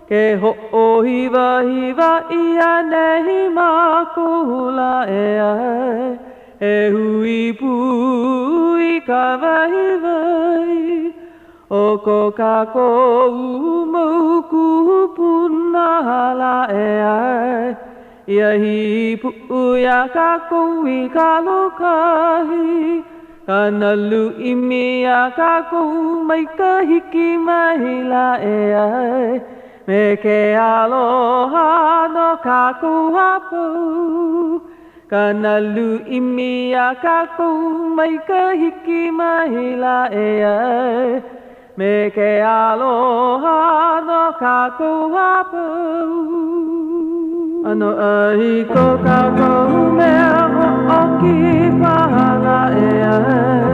Ke ho hiva hiva ia nehi makula e ai e hui pui ka vai vai o ko ka ko umauku puna la e ai ia hi pu ia ka ko I ka lokahi kana lu imi ia ka ko mai ka hiki mai la e ai me ke aloha no kaku hapu kana lu imi a kaku mai ka hiki mai la e ai me ke aloha no kaku hapu ano ai ko kaku mea o ki pahala e ai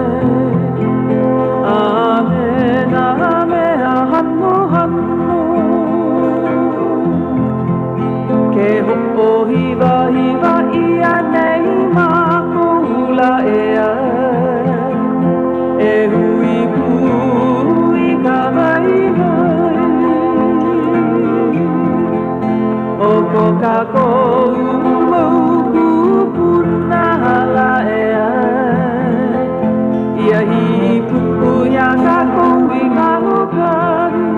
amen amen hanu hanu Ke ho hiva hiva ia nei makula e ai e hui pui ka vai vai o ko ka ko umauku puna la e ai ia hi pu ia ka ko I ka lokari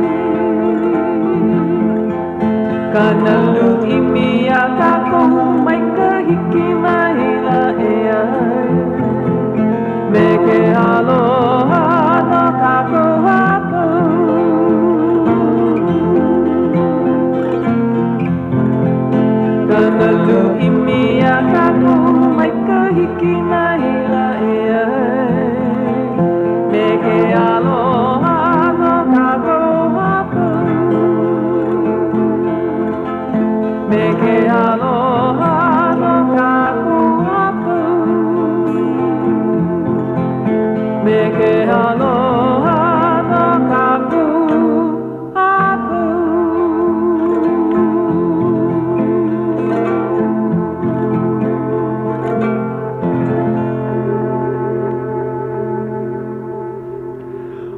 kana lu imi a ka ko mai ka hiki mai la e ai me ke aloha no ka ko hapu kana lu imi a ka ko mai ka hiki mai la e ai me ke aloha no ka ko hapu me ke aloha no kaku hapu me ke aloha no kaku hapu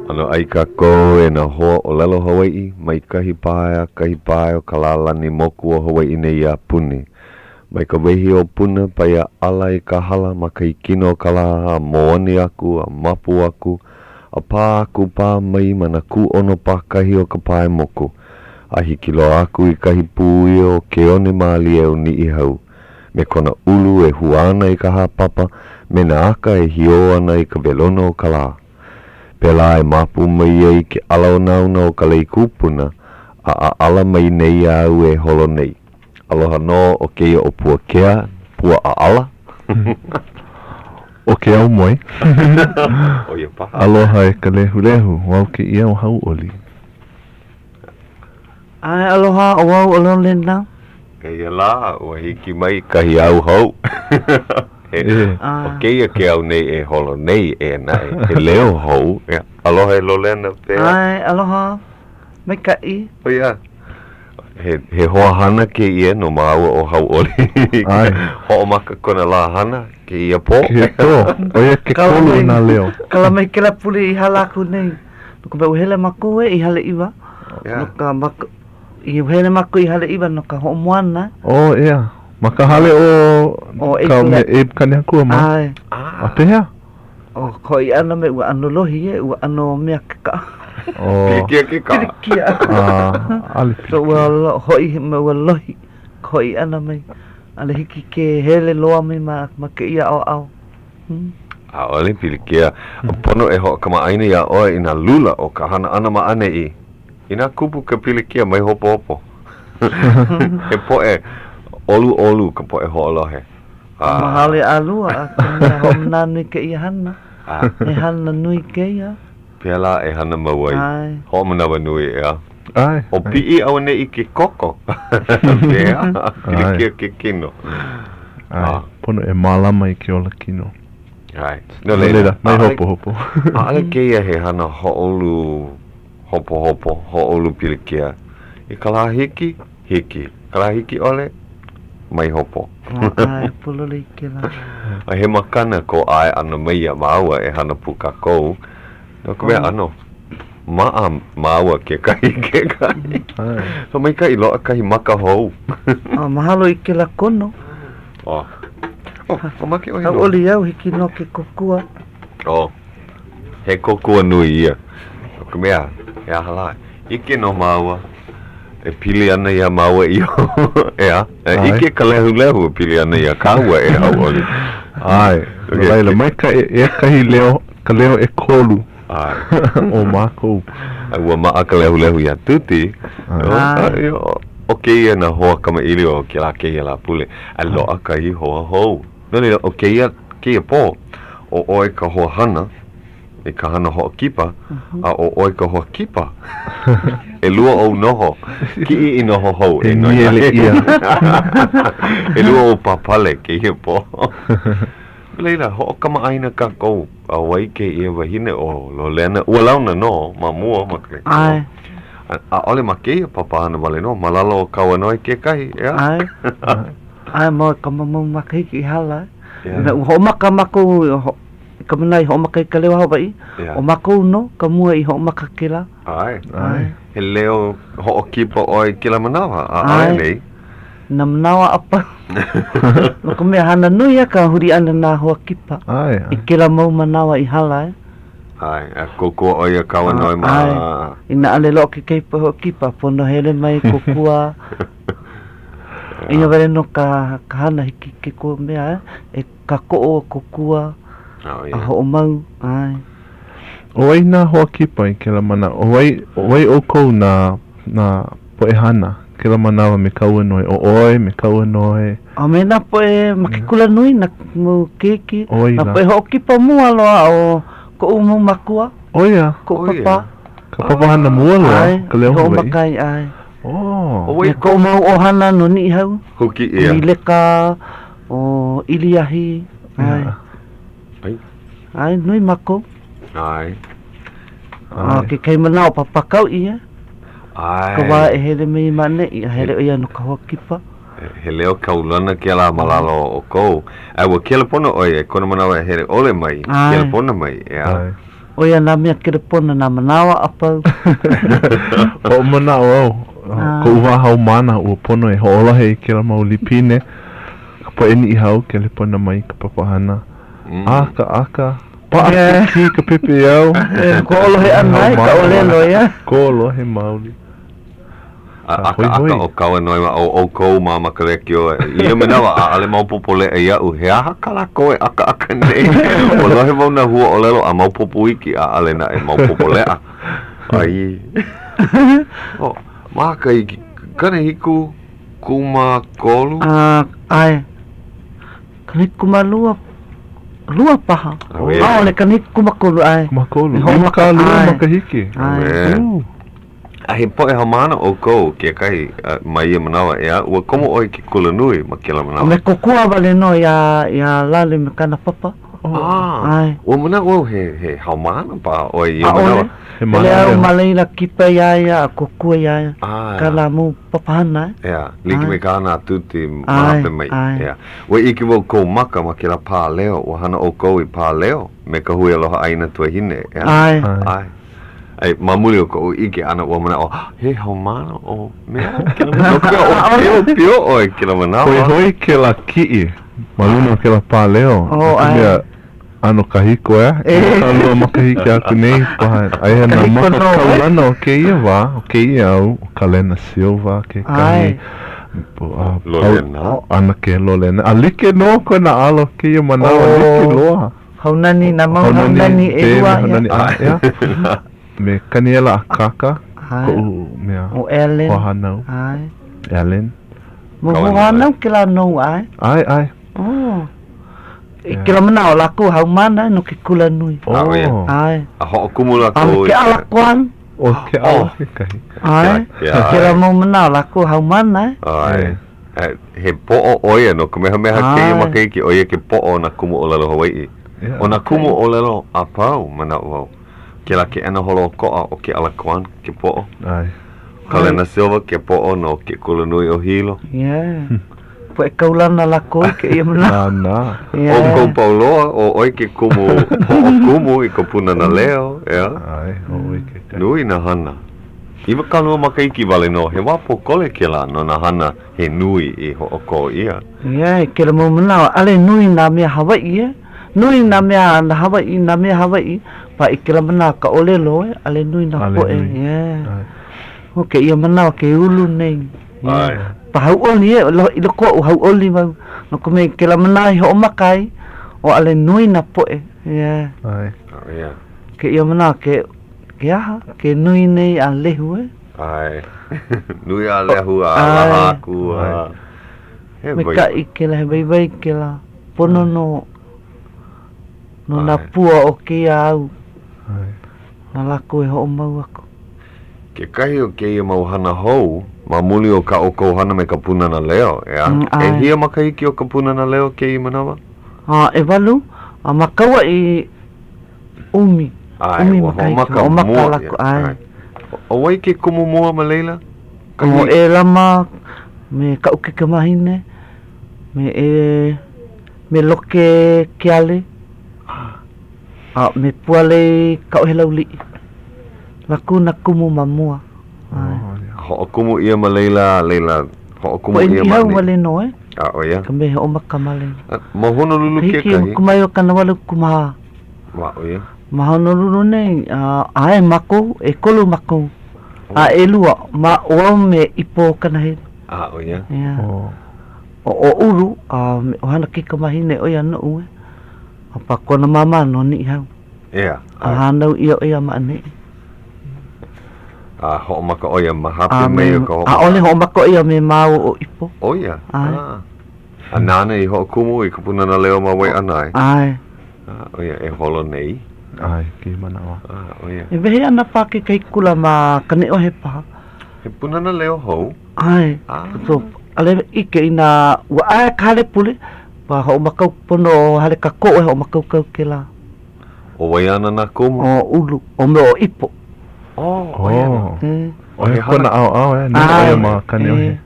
Ano ai kako e na hoa o lalo Hawaii mai kahi pae o kalalani moku o Hawaii nei a puni. Mai ka wehi o puna pai a ala I ka hala ma kai kino kala a moani aku, a mapu aku, a pā aku pā mai mana ku ono pā kahi o ka pae moku. A hikilo aku I kahi pui o ke one maali e o ni I hau. Me kona ulu e huana I ka hapapa, me na aka e hio ana I ka velono o kala. Pela e mapu mai ai ke ala o nauna o ka lei kupuna, a ala mai nei au e holo nei. Aloha no o keia o pua kea, pua a ala. O ke au moi. O ia paha. Aloha e ka lehu lehu, wau ke ia o hau oli. Ai aloha o wau o lon lena. Keia la, o hiki mai kahi au hau. O keia ke au nei e holo nei e nai, he leo hou. Aloha e lolena pēr. Ai aloha, mai kai. O ia. He hoa hana ke ia no maaua o hau oli. Ai. Ho o maka kona la hana ke ia po. Ke to, o ia ke kolu na leo. Kala mai ke la puli I halaku nei. Nuka bau hele maku e I hale iwa. Nuka maku, I hele maku I hale iwa nuka ho moana. O ia. Maka hale o ka me eb kane hakua ma. Ai. A pehea? O ko I ana me ua ano lohi e, ua ano mea kaka. Pilikia ke ka. Pilikia. Ale So ua hoi me ua lohi. Ko I ana mai. Ale hiki ke hele loa mai ma ke ia au au. A ole pilikia. Pono e ho kama aina ia oe ina lula o ka hana ana ma ane I. Ina kupu ka pilikia mai hopo hopo. He po e olu ka po e ho alohe. Mahale alua a kena ho mnanu ke ia hana. E hana nui ke ia. Pela e hana mawai. Ai. Ho manawa nui ea. Ai. O pii au ne I ke koko. Pea. Pilikia ke kino. Ai. Pono e malama I ke ola kino. Ai. No leila, mai hopo hopo. Ale ke ia he hana ho olu hopo hopo, ho olu pilikia. I kala hiki, kala hiki ole, mai hopo. Ai, pulole ke la. A he makana ko ai ana mai a maua e hana puka kou. No ka mea ano. Maua ke kai. So mai kai loa kai maka hou. Mahalo I ke la kono. Maki o Au oli au hiki no ke kokua. He kokua nui ia. Ka mea, halai. Ike no maua. E pili ana ia maua iyo. Ike ka lehu pili ana ia kaua au oli. Ai, laila mai ka kahi leo, ka leo e kolu. O mākou. Ua maa ka lehu ia tuti. O keia na hoa kama ili o ke la keia la pule. A loa kai hoa hou. Noni o keia po. O oi ka hoa hana. E ka hana hoa kipa. A o oi ka hoa kipa. E lua o noho. Ki I noho hou. E niele ia. E lua o papale keia po. Leila, ho kama aina ka kou. A wai ke ia wahine o lo lena. Ua launa no, ma mua makre. Ai. A ole ma keia papahana wale no. Malalo o kaua noi ke kahi. Ai mo kama mo makahiki hala. Na ho maka mako kamanai ho maka ka leo hawaii. O mako no, ka mua I ho maka kila. Ai. He leo ho kipa oi kila manawa. Ai nei. Na manawa apa. Loko mea hana nui ka huri ana nā hoa kipa. I kila mau manawa I hala. Ai, a koko oi a kaua noi ma. Ina ale lo ke keipa hoa kipa. Pono hele mai kokua. Ina vare no ka hana hiki ke kua mea. E ka ko'o kokua. A ho mau. Ai. O wai nā hoa kipa I kila mana. O wai o kou na poe hana. Kila manawa me kaua noi. O oi me kaua noi. O me na poe makikula nui na mu kiki. Na poe ho kipa mua loa o ko umu makua. Oia. Ko papa. Ka papa hana mua loa. Ka leo hawai. Ko makai ai. O ko mau o hana no ni hau. Huki ia. Ni leka o iliahi. Ai nui mako. Ai. Ke kai mana o papa kau ia. Ai. Ka wā e here mei mane I here o ia no ka hoa kipa. He leo kaulana ke la malalo o kou. Ai wa kele pona oi e kona manawa e here ole mai. Kele pona mai. O ia nā mea kele pona nā manawa apau. O manawa au. Ko uwa hau mana ua pono e hoola hei kela mau lipine. Ka po eni I hau kele pona mai ka papahana. Aka. Paaki ka pepe au. Ko olohe anai ka olelo ia. Ko olohe mauli. Aka o kaua noi ma o kou ma makarekio. Ia menawa ale mau popole e iau. He aha kala koe aka nei. O lohe mau na hua o lelo a mau popo iki a ale na e mau popole a. Ai. Maka iki. Kane hiku kuma kolu? Ai. Kane kuma lua paha. Ole kane kuma kolu ai. Kuma kolu. Ima ka lua makahiki. He poe hamana o kou ke kai mai e manawa ea. Ua komo oi ki kula nui ma kila manawa. Me kokua wale no ia lale me kana papa. Ai. Ua manawa he hamana pa oi ia manawa. Ele au malaila kipa ia kokua ia. Kala mu papahana. Ea, liki me kana tuti manape mai. Ea. Ua iki mo kou maka ma kila pā leo. Ua hana o kou I pā leo. Me ka hui aloha aina tua hine. Ai. Ai, mamuli o ko ike ana o mana o he haumana o mea kila mana o pio o kila mana hoi kila ki'i maluna kila pā leo mea ano kahiko alua makahiki aku nei ai hana maka kaulana o ke ia wā o ke ia au o Kalena Silva ke kahi Lolena ana ke Lolena a like no ko na alo ke ia manawa like loa haunani na mau haunani e ua ia me Kaniela Akaka ko mea o Ellen hanau Ellen mo hanau kila no ai kila mana o lako hau mana no ke kula nui ai a ho kumula ko ke alakuan o ke ala kai ai kila mo mana o lako hau mana ai he po o oia no ko meha ke makai ki oia ke po o na kumu o lalo Hawaii o na kumu o lalo apau mana o ke la ke ana holo ko'a o ke alakuan ke po'o. Ai. Kalena Silva ke po'o no ke kulanui o hilo. Po e kaulana lako ke ia mana. O kou pauloa o oi ke kumu, o kumu I ko puna na leo. Ai, o oi ke. Nui na hana. Iwa kalua makaiki wale no, he wapo kole ke la no na hana he nui I ho'oko ia. Ia, ke la mo manawa, ale nui na mea Hawaii Nui na mea na Hawaii, pa I ke la manawa ka olelo ale nui na poe, ia. O ke ia manawa ke ulu nei. Ai. Pa hau oli I loko hau oli mau, no kome ke la manawa I ho'omakai, o ale nui na poe, ia. Ai. Ia. Ke ia manawa ke aha, ke nui nei a lehu Ai. Nui a lehu a laha aku a. Me ka I ke la, he vai ke la, pono no na pua o ke au. Ai. Na lako e ho'o mau ako. Ke kahi o ke ia mau hana hou, ma muli o ka oko hana me ka punana leo, ea? E hia makahiki o ka punana leo ke I manawa? E walu, a makaua I umi. Ai, umi wa makahiki, o maka lako, ai. O wai ke kumu mua ma leila? O e lama, me ka uke ka mahine, me loke ke ale, me puale ka o he lauli. Laku na kumu mamua. Ho kumu ia ma leila, ho kumu ia ma ni. Ko e hau wale no O ia? Ka me he o maka male. Ma Honolulu ke kahi? Hiki kumai o kana walu kumaha. Wa o ia? Ma Honolulu nei, e mako, e kolu mako. E lua, ma o me ipo kana he. O ia? Ia. O uru, o hana kika mahine o ia no ue. A pa kona mama no ni hau. Ia. A hanau ia ma ane. Ho maka o ia mahape mai o ka ho. Ole ho maka o ia me mau o ipo. O ia? A nana I ho kumu I ka punana leo ma wai anai. Ai. O ia, e holo nei. Ai, ke manawa. O ia. E vehe ana pa ke kai kula ma kane o he paha. He punana leo hou? Ai. So, ale ike ina ua ae kale pule. Pa ho makau pono hale ka ko ho makau kau ke la. O wai ana na kumu? O ulu, o me o ipo. O ia. O he kona au ne o ma kane o he.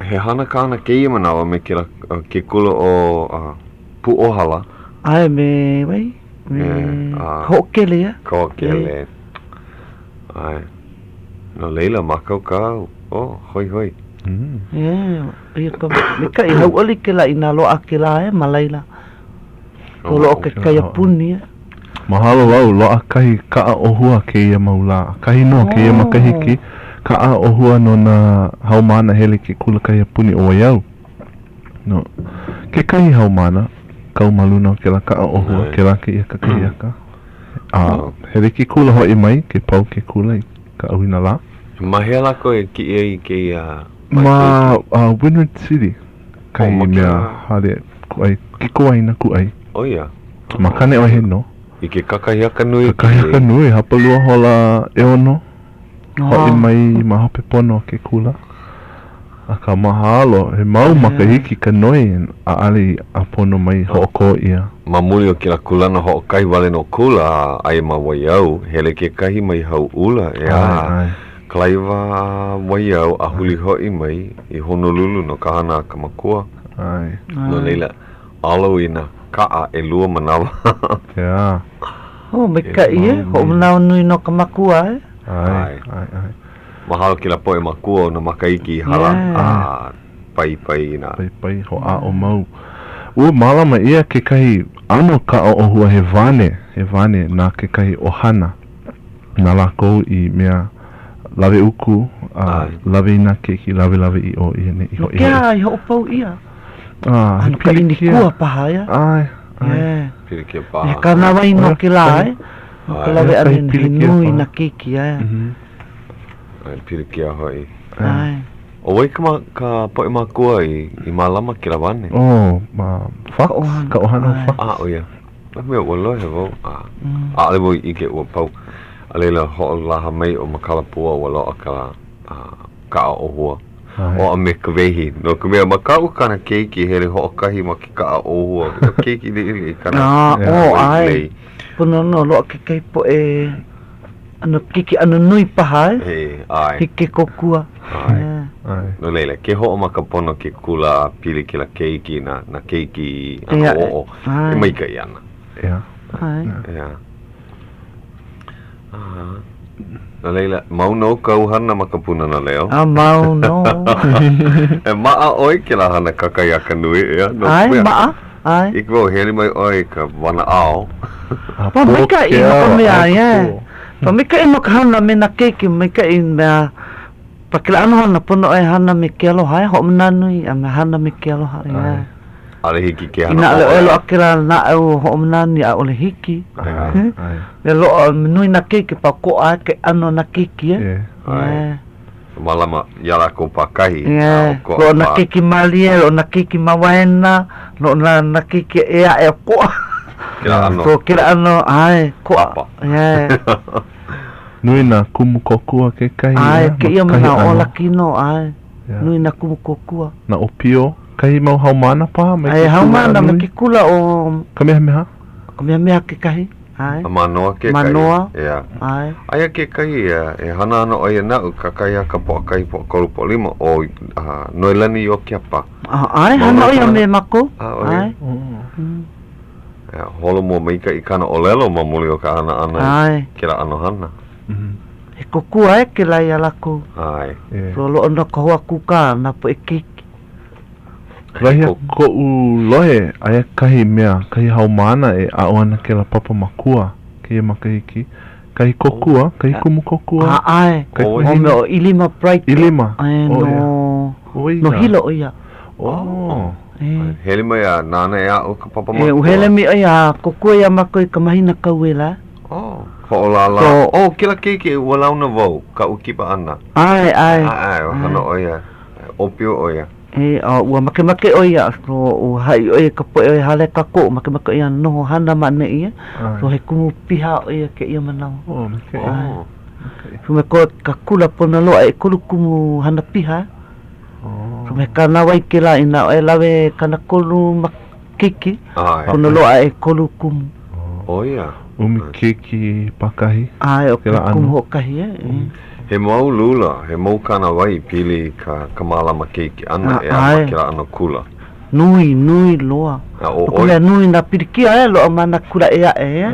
He hana kāna ke ia manawa me ke kula o Pu'ohala. Ai me wai. Ho'okele ia. Ho'okele. Ai. No leila makau ka. Hoi. Ia ka me ka I hau oli ke la ina loa ke la ma leila. Ko loa ke kai puni. Mahalo lau loa kahi kaa ohua ke ia maula. Kahi noa ke ia makahiki. Kaa ohua no na haumana hele ke kula kai puni o iau. No. Ke kahi haumana. Kau maluna ke la kaa ohua ke la ke ia ka kai aka. Hele ke kula hoi mai ke pau ke kula I ka awina la. Mahea lako e ki ia I ke Ma Windward City. Kai mea hale kuai. Kiko ai na kuai. O ia. Ma kane o he no. I ke kakahiaka nui. Kakahiaka nui. Hapalua hola e ono. Hoi mai ma hope pono ke kula. A ka mahalo. He mau makahiki ka noi. A ali a pono mai ho'oko ia. Ma muli o ke la kulana ho'okahi wale no kula. Ai ma waiau. Hele ke kahi mai hau ula. Ai. Klaiwa waiau a huli hoi mai I Honolulu no ka hana ka makua. Ai. No leila alo ina kaa e lua manawa. Ia. Me ka ia. Ho manawa nui no ka makua Ai. Mahalo ki la poe makua na makaiki hala. Pai ina. Pai ho a o mau. Ua malama ia ke kahi ano ka o ohua he vane na ke kahi ohana. Na lako I mea lawe uku, lawe ina keki, lawe I o ia ne iho Kea I ho pau ia. Ano ka ini kua paha ia. Ai. Pirikia paha. E ka nawai no ke la Ka lawe ane he nui na keki Ai pirikia hoi. Ai. O wai ka poe makua I malama ki la wane. Ma whak. Ka ohana whak. O ia. Mea ua loe he wau. Ale wai I ke ua pau. Alela ho laha mai o makalapua wa loa ka ohua. O a me ka wehi. No ka mea makau kana keiki hele ho kahi ma ki ka ohua. Keiki I kana. Ai. Pono no loa ke kei po ano kiki ano nui paha ai. Hike kokua. Ai. No leila, ke ho makapono ke kula pili ki la keiki na keiki ano o. E mai ka iana. Ia. Ai. Ia. Na leila, mau no kau hana makapuna na leo. Mau no. Maa oi ke la hana kakayaka nui ia. Ai, maa. Ai. Iko heli mai oi ka wana ao. Pa mika i no mea ia. Pa mika i no hana me na keiki mika i mea. Pa kila ano hana pono ai hana me ke aloha ho mananui a me hana me ke aloha ia. Ale hiki ke hana. Ina le elo akira na au ho manani a ole hiki. Le lo nui na keiki pa ko a ke ano na keiki Ai. Malama yala ko pakahi. Lo na keiki mali lo na keiki mawaena lo na keiki ea e ko. Kira ano. So kira ano ai ko. Nui na kumu kokua ke kai. Ai ke ia mana o lakino ai. Nui na kumu kokua. Na opio kai mau haumana pa mai. Ai haumana me ke kula o Kamehameha. Kamehameha ke kai. Ai. Manoa ke kai. Manoa. Ia. Ai. Aya ke kai ia e hana ana o ia na ka kai ka po kai po kolu po lima o noelani o ke pa. Ai hana o ia me mako. Ai. Ya holo mo mai ka ikana o lelo mamuli o ka ana ana. Ai. Kira ano hana. E kokua e ke lai alaku. Ai. So lo ona ko hoa kuka na po e kiki. Rahia ko u lohe aya kahi mea, kahi haumana e aoana ke la papa makua ke makahiki. Kahi kokua, kahi kumu kokua. Ai, o me o ilima bright. Ilima? Ai no, no hilo o ia. Hele mai a nana e a o ka papa makua. E uhele mi ia kokua ia mako i ka mahina kauela. Ho'olala. Kila keiki ua launa vau, ka ukipa ana. Ai. Ai, hana o ia. Opio o ia. Ua make o ia, so o hai o ia ka poe o ia hale ka ko, make o ia noho hana mane ia, so he kumu piha o ia ke ia manau. So me ko ka kula pona loa e kulu kumu hana piha. So me ka nawai ke la ina o e lawe kana kolu makiki, pona loa e kolu kumu. Ia. Umi keki pakahi. Ai, o kumu hokahi He mau lula, he mau kana wai pili ka malama keiki ana e a makira ana kula. Nui loa. O mea nui na pirikia loa mana kula ea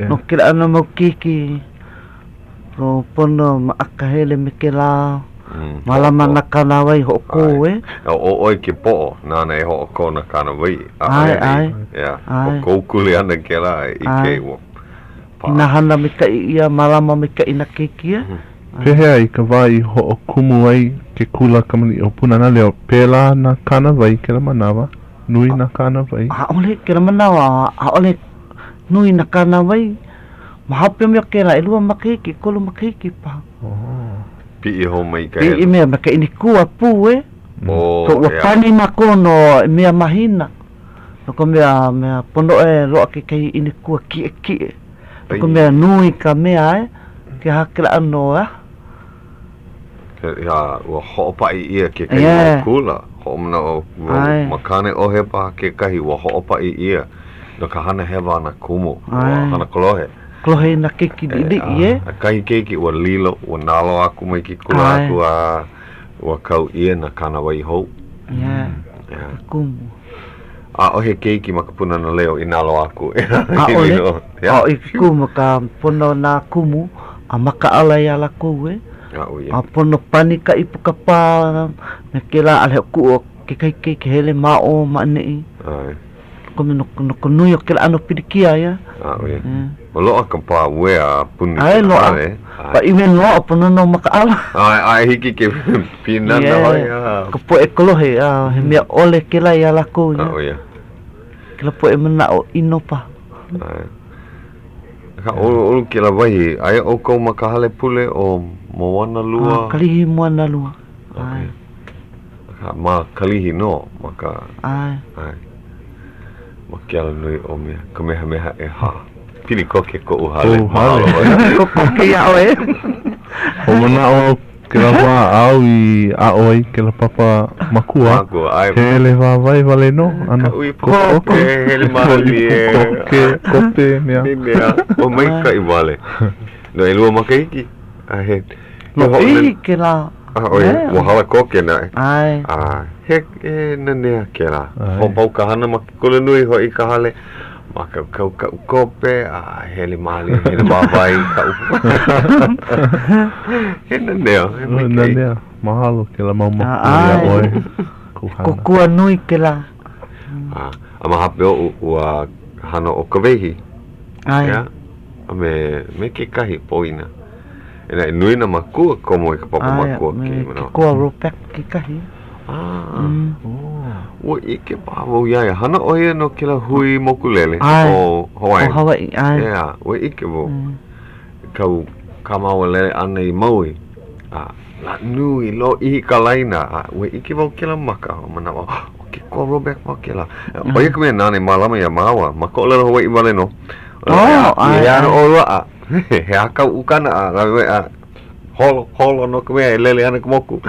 no kira ana mau keiki. Ro pono maakahele me ke la. Malama na kana wai ho ko O oi ke po, nana e ho ko na kana wai. Ai. O koukuli ana ke la i ke wo. Ina hana me ka ia malama me ka ina keiki Pehea i ka wai ho o kumu ai ke kula kamani o puna na leo pela na kana wai ke la manawa nui na kana wai ole ke la manawa ole nui na kana wai mahape me ke la elua makiki kolo makiki pa pi i ho mai ka i me ka ini kua pu so wa pani makono me mahina no ko me pono lo ke kai ini kua ki ko me nui ka me ke hakela ano Ya, wa ho'opa i ia ke kai kula. Ho'omna o makane o hepa ke kahi wa ho'opa i ia. No ka hana hewa na kumu. Hana kolohe. Kolohe na keiki didi ie. Kahi keiki wa lilo, wa nalo aku mai ki kula aku wa kau ia na kana wai hou. Kumu. O he keiki makapuna na leo i nalo aku. Ole? I kumu ka pono na kumu. A maka ala ia la koe. A pono pani ka ipu ka pā. Me ke la ale ku o ke kai ke hele mao ma nei. Ko me no nui o ke la ano pirikia ia. O loa ka pā wea puni ai loa. Pa imen loa pono no maka ala. Ai hiki ke pina na ia. Ka po e kolohe he mea ole ke la ia la koe. Ke la po e mana o ino pa. Ka olu ke la wahi, ai o kou makahale pule o moana lua? Kalihi moana lua. Ma kalihi no, maka... Ai. Makiala nui o mea, ka meha e ha. Pili koke ko uhale. Ko koke ia oe. O mana o ke la wā au i a oi ke la papa makua. Ke le wāwai wale no. Ui koke, hele mahali e. Kope mea. O mai ka i wale. No e lua makahiki. No i ke la. Wahala koke na. Ai. He nanea ke la. Ho pau ka hana makikula nui ho i ka hale. Maka kau kope hele mali hele babai kau. Nandea. Mahalo kila mau makuya oi. Kokua nui kila. Ama hape ua hano o kawehi. Ai. Me ke kahi poina. Ena nui na makua komo i ka papa makua ki. Kua ropek ki kahi. Ua ike pawo iai. Hana oia no kila hui mokulele. O Hawaii. O Hawaii, ai. Yeah, ua ike wo. Kau kamaua lele ana I maui. La nui lo I ka laina. Ua ike wo kila maka. Mana wo. Ke kua ropek mo kila. Oia ka mea nane malama ia mawa. Mako lele Hawaii wale no. Ia no ora he akau ukana holo no kwe lele ana kmoku.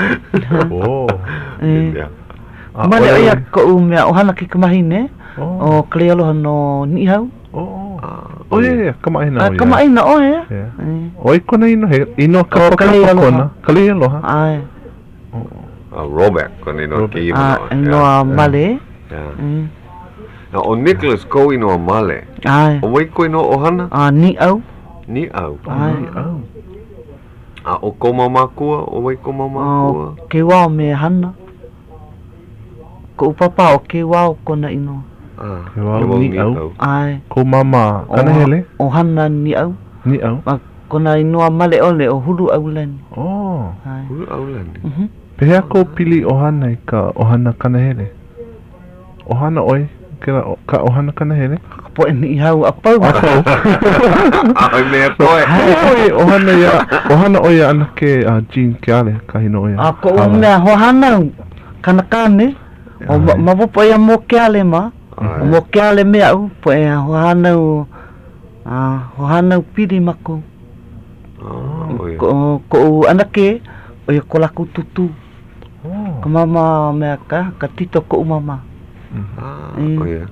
Mane ia ko mea o hana ki kamahine o klealo no ni hau. Oia kamahina. Kamahina o ia. Oi kona ino ka kona. Klealo ha. Ai. Robert kona ino ki ino male. Na o Nicholas ko ino male. Ai. O wai ko ino ohana? Ni au. Ni au. Ai. O ko mamakua, o wai ko mamakua. Ke wao me hana. Ko papa o ke wao kona ino. Ke wao ni au. Ai. Ko mama kana hele? O hana ni au. Ni au. Kona ino male ole o hulu au lani. Hulu au lani. Pehea ko pili ohana I ka ohana kana hele? Ohana oi? Ka ohana kana hele? Po ni hau apau. Ai mea koe. Ohana oia ana ke Jean Keale kahino oia. Ko mea ohana kana kane. O mapopo ia mo Keale ma. Mo Keale mea u po ia ohana piri mako. Ko anake oia ko laku tutu. Ka mama mea ka tito ko mama. Oia.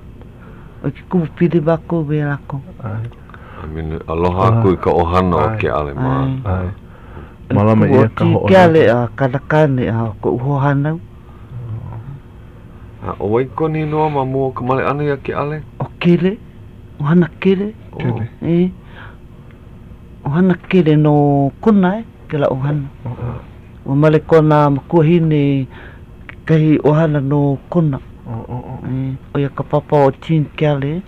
O ki kupu piri bako vea lako. Aloha kui ka ohana o Keale ma. Malama ia ka ho ohana. Keale kanakane ko uhohanau. O wai koni noa ma mua ka male ana ia Keale? O kere. Ohana kere. Ohana kere no kuna kela ohana. O male kona makuahine kahi ohana no kuna. O ia ka papa o Jean Keale.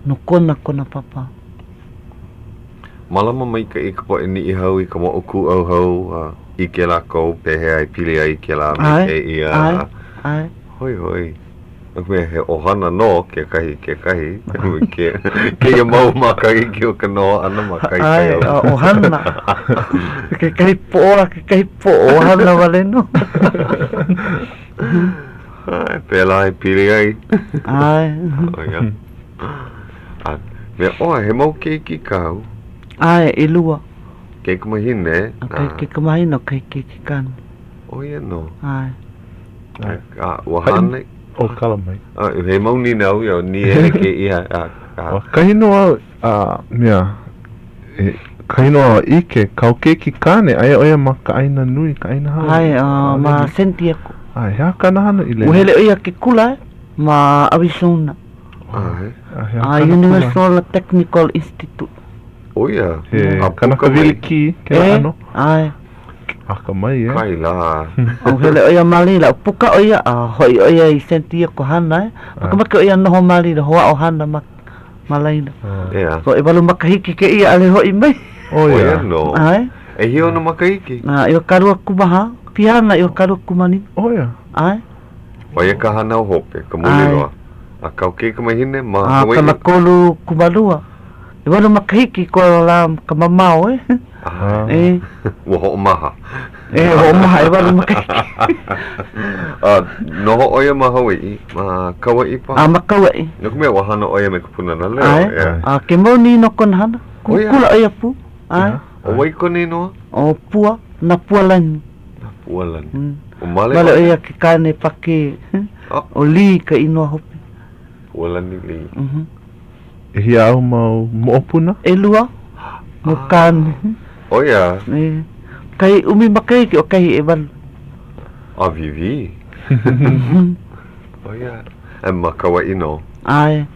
No kona papa. Malama mai ka ika po ni I hau I ka mo oku au hau I ke lako pehe ai pili ai ke la me ke ia. Hoi. Mea he ohana no ke kahi. Ke ia mau makai ki o ka no ana makai kai au. Ohana. Ke kahi po ohana wale no. Pela ai pili ai. Oia. Mea he mau keiki kau. E lua. Ke kamahine. Ke kamahine ke kan. Oia no. Wahane. O kalamai. He mau ni nau ia ni e ke ia. Kahino mea. Kahino ike kau keiki kane ai oia ma ka aina nui ka aina hau. Ma senti ako. Hea kana hana I le. Uhele oia ke kula ma Arizona. Universal Technical Institute. Oia. Kana ka vili ki ke ano. Aka mai Kai la. Uhele oia mali la puka oia hoi oia I senti ako hana Pakamake oia noho mali la hoa o hana malaina. So e walu makahiki ke ia ale hoi mai. Oia no. E hio no makahiki. Ia karua kumaha. Piana ia karua kumani. Oia. Oia ka hana o hope. Ka muli loa. A kau ke ka mahine ma. Ka makolu kumalua. E walu makahiki ko la ka mamao Wo maha. Ho maha e walu makahiki. Noho oia ma Hawaii. Ma Kauai pa. Ma Kauai. Nuku mea wahana oia me kupuna na leo. Ke mauni no kona hana. Kukula oia pu. O wai kone noa? O pua. Na pua lani. O male oia ke kane pake. O li ka inoa hopi. Pua lani li. E hia au mau moopuna? E lua. Mo kane. Oia. Kai umi makai ki o kai e walu. Vivi. Oia. E makawai no. Ai.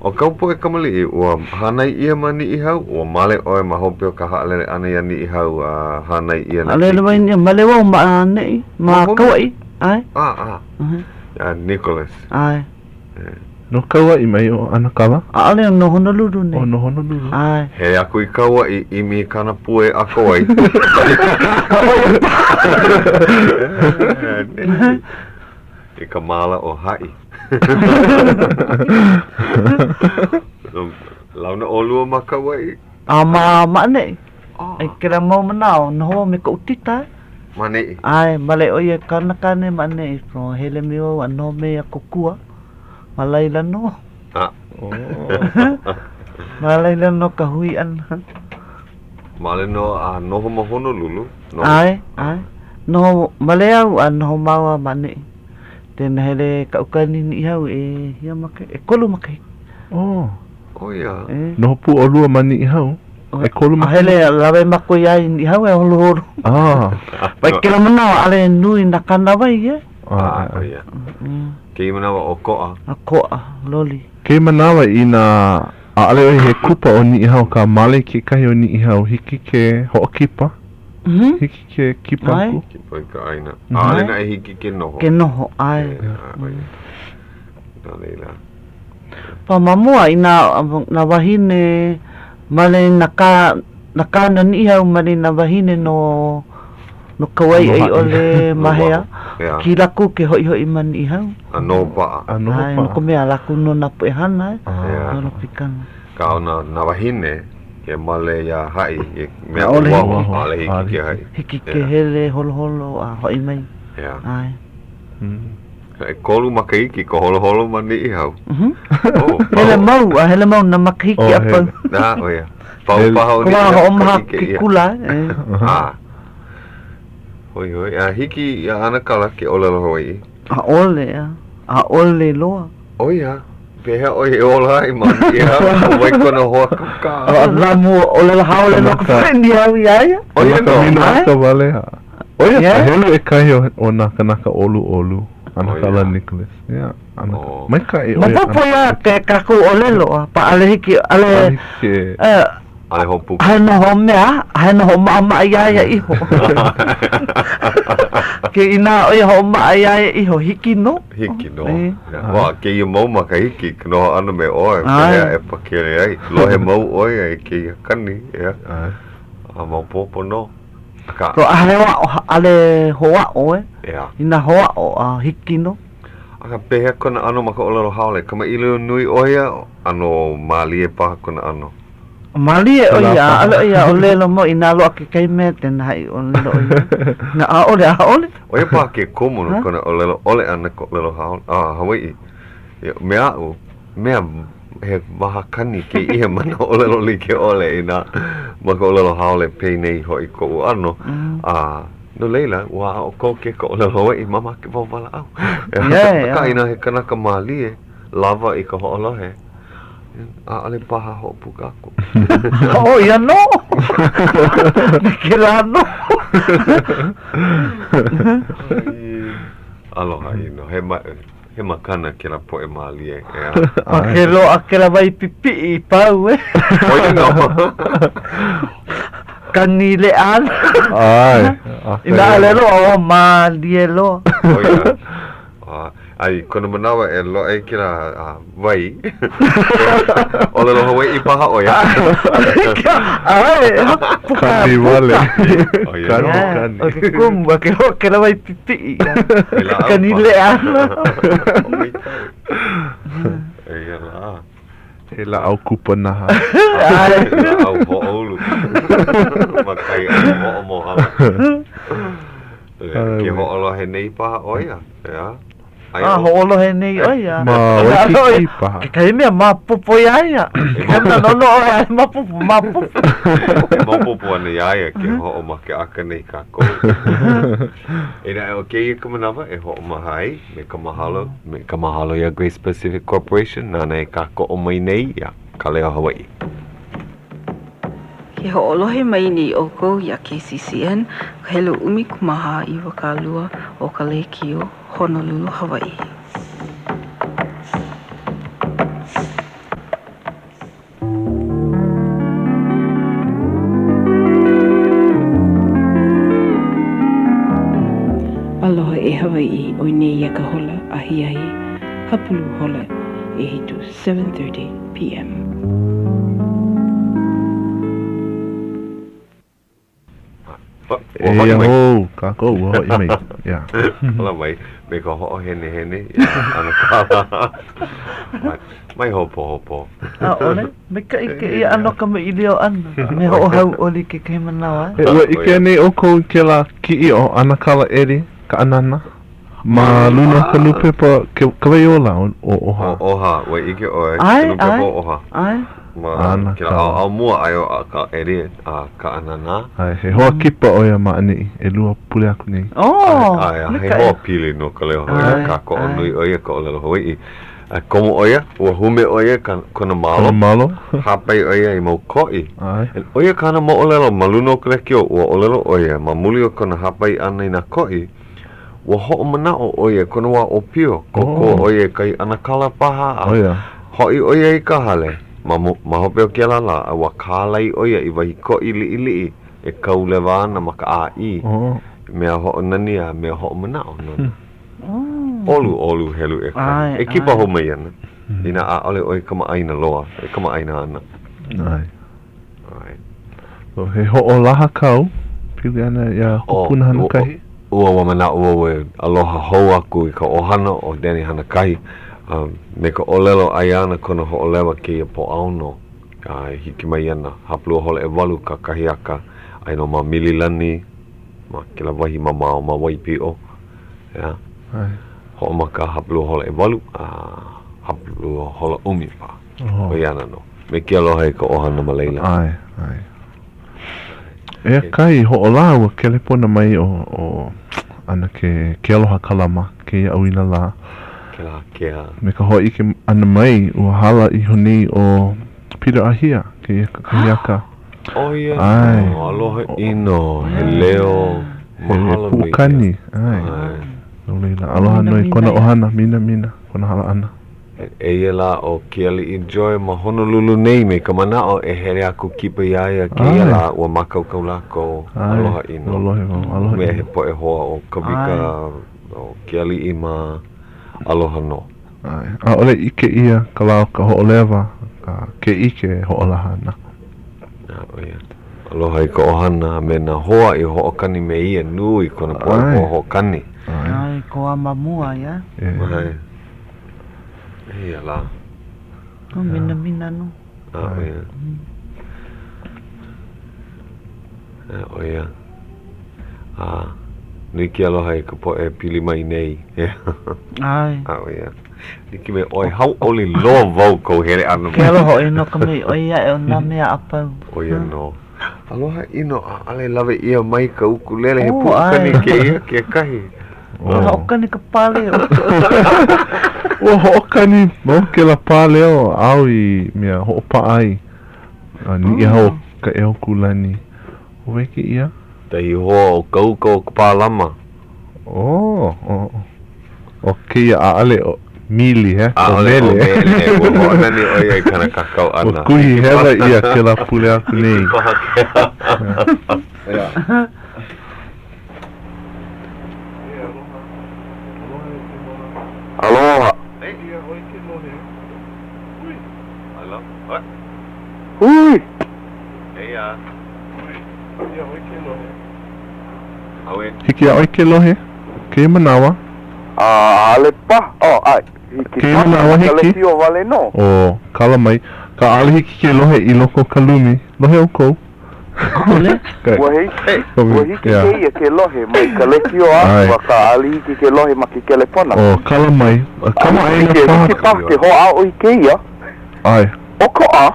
O kaupo e kamali ua hanai ia ma ni ihau ua male oe ma hope o ka haalele ana ia ni ihau hanai ia na Ale mai ni male wa ma nei ma kawai. Ai. Ya Nicholas. Ai. No kaua I mai o Anakawa? Ale no Honolulu nei. O no Honolulu. Ai. He aku I kaua I mi kana pue ako ai. I ka mala o hai. Launa olua ma kawai. Ma nei. Ai kira mau manao no ho me ko utita. Ma nei. Ai male o ia kana ma nei so hele mi o ano me kokua. Malai lano. Malai lano ka hui an. Male no noho ma Honolulu. Ai. No male au ano mawa ma nei. Tena hele ka ukani ni hau ia make e kolu make. Oh ya. No pu olua mani I hau. E kolu make. Hele lawe mako ia ni hau e holo. Pai kira mana ale nui na kana vai ye. Ya. Kei manawa o ko'a. A ko'a loli. Kei manawa I na ale oi he kupa o ni hau ka male ke kahi o ni hau hiki ke hoʻokipa. Hiki ke kipaku. Kipa ka aina. Ale na e hiki ke noho. Ke noho ai. Leila. Pa mamua ina na wahine male na ni hau male na wahine no kawai ai ole mahea. Ki laku ke hoi man I hau. Ano pa. Ai no ko mea laku no na pe hana. No pikanga. Ka na wahine ke male ya hai mea ole ale hiki ke hai. Hiki ke hele holo a hoi mai. Ai. E kolu makaiki ko holo mani I hau. Hele mau na makaiki apa. Na o ya. Pau ni. Ko ma ki kula. Hoi, hiki Anakala ke olelo hoi. A ole loa. O ia, pehe o he ola I mani ia, o wai kona hoa kuka. Ramu olelo haole no ka frendi hau ia. O ia no. Naka wale ha. O ia ka helu e kahi o naka olu. Anakala Nicholas. Ia, Anakala. Mai ka e o ia. Mapopo ia ke kaku olelo, pa ale hiki, ale Ale hopu. Hana ho mea, hana ho mama ia iho. Ke ina oi ho ma ia iho hiki no. Hiki no. Wa ke I mau maka hiki no ana me oi. Pea e pakere ai. Lo he mau oi ai ke kani ya. A mau popo no. Ka. Ro ale hoa oe. Ina hoa o hiki no. Aka pehe kona ano maka olelo haole. Kama ilu nui oia ano mali e paha kona ano. Mali e oia, ale oia olelo mo ina lo ake kai me tena hai olelo oia. Na ole. Oia pa ke komono kona olelo ole ana ko olelo haole. Hawaii. Mea he mahakani ke ia mana olelo li ke ole ina maka olelo haole pei nei hoi ko u ano. No leila, wa o ko ke ko olelo Hawaii mama ke wawala au. Ka ina he kanaka mali e lava I ka ho'olohe. Ale paha ho pukaku. Oh ya no. Kira no. Aloha ino he makana kira po e mali e. Akelo akela vai pipi I pau e. Oia no. Kanile an. Ai. Ina lelo o mali e lo. Oia. Ai kono manawa e lo e kira vai. Olelo Hawaii paha oia. Ai. Kani wale. Kani. Okay, kumba ke la vai pipi. Kanile an. Ia la. Ela au kupa naha. Ai. Au ho olu. Makai au ho mo hala. Ke ho olo he nei paha oia. Ya. Holo he nei oia. Ma waikiki paha. Ke kai mea mapopo ia. Kena nono oia mapopo. Mapopo ana ia ke ho o make aka nei kako. Ina e o ke I ka manawa e ho o mahai me ka mahalo ia Great Pacific Corporation nana e kako o mai nei ia ka leo Hawaii. Ke ho'olohe mai ni o kou ia KCCN, ka helo umi kumaha I wakalua o ka lei kio Honolulu, Hawaii. e Hawaii o nei ia ka hola ahi hapulu hola e hitu 7:30 p.m. ho kako ho I mai ya Ola mai me ko ho hene ya ana kala mai hopo ole me ka ike ia ano ka me ilio an me ho hau oli ke ke manawa wa ike nei o ko ke la ki o ana kala eri ka anana ma luna ka lupe pa ke kawaiola o oha wa ike o ke lupe po oha ai ma kila au mua ayo ka eri ka anana ai he hoa kipa o ia maani e lua pule aku nei ai he hoa pili no ka leo ka ko onui o ia ka o lelo Hawaii komo o ia ua hume o ia kona malo hapai o ia I mau koi o ia kana mo o lelo maluno ka lekio ua o lelo o ia ma muli o kona hapai ana I na koi ua ho o mana o ia kona wa o pio koko o ia kai ana kala paha hoi o ia I ka hale ma hope o kia lala a wa kālai oia I wahi ko ili e kaule wāna ma ka ai mea ho nani a mea ho mana o nana olu helu e kai e kipa ho mai ana ina a ole oi kama aina loa e kama aina ana so he ho o laha kau pili ana ia kupuna hana kahi ua wa mana ua we aloha hou aku I ka ohana o Dani hana kahi me ka olelo aiana kona ho olewa ke ia po auno hiki mai ana haplu hole e walu ka kahiaka aino ma mililani ma kila wahi ma mao ma waipio ya ho ma ka haplu hole e walu haplu hole umi pa o iana no me kia loha ka ohana ma leila ai e kai ho ola wa kelepona mai o ana ke aloha kalama ke ia awina la me ka hoi ke ana mai ua hala I honi o Peter Ahia ke ia kahiaka ia aloha ino he leo mahalo pukani no leila aloha noi kona ohana mina kona hala ana e ia la o Kiali Enjoy ma Honolulu nei me ka mana o e here aku kipa iaia ke ia la ua makaukau lako aloha ino me he po e hoa o kawika o Kiali Ima aloha no a ole ike ia ka lao ka ho'olewa ka ke ike ho'olaha na aloha I ka ohana me na hoa I ho'okani me ia nui kona poe ho'okani ai ko a mamua ya ia la mina no ia nui ki aloha I ka poe pili mai nei ai ia Niki me oi hau oli loa vau kou here anu ke aloha ino ka me oi ia e o na mea apau ia no aloha ino ale lave ia mai ka ukulele he pukani ke ia ke kahi ho'okani ka pale ho'okani mo ke la pale o au I mea ho'opa ai ni ia hau ka eo kulani o weke ia tai hoa o kau ka palama o ke ia a ale o mili o mele o nani o ia kana kakau ana o kuhi hewa ia ke la pule aku nei aloha hui ia hiki a oi ke lohe ke manawa ale pa ai ke manawa hiki vale no kala mai ka ale hiki ke lohe I loko kalumi lohe o kou ole wa hiki ke lohe mai ka lekio wa ka ale hiki ke lohe ma ke kelepona kala mai kama aina hiki pa ke ho a oi ke ia ai o ko a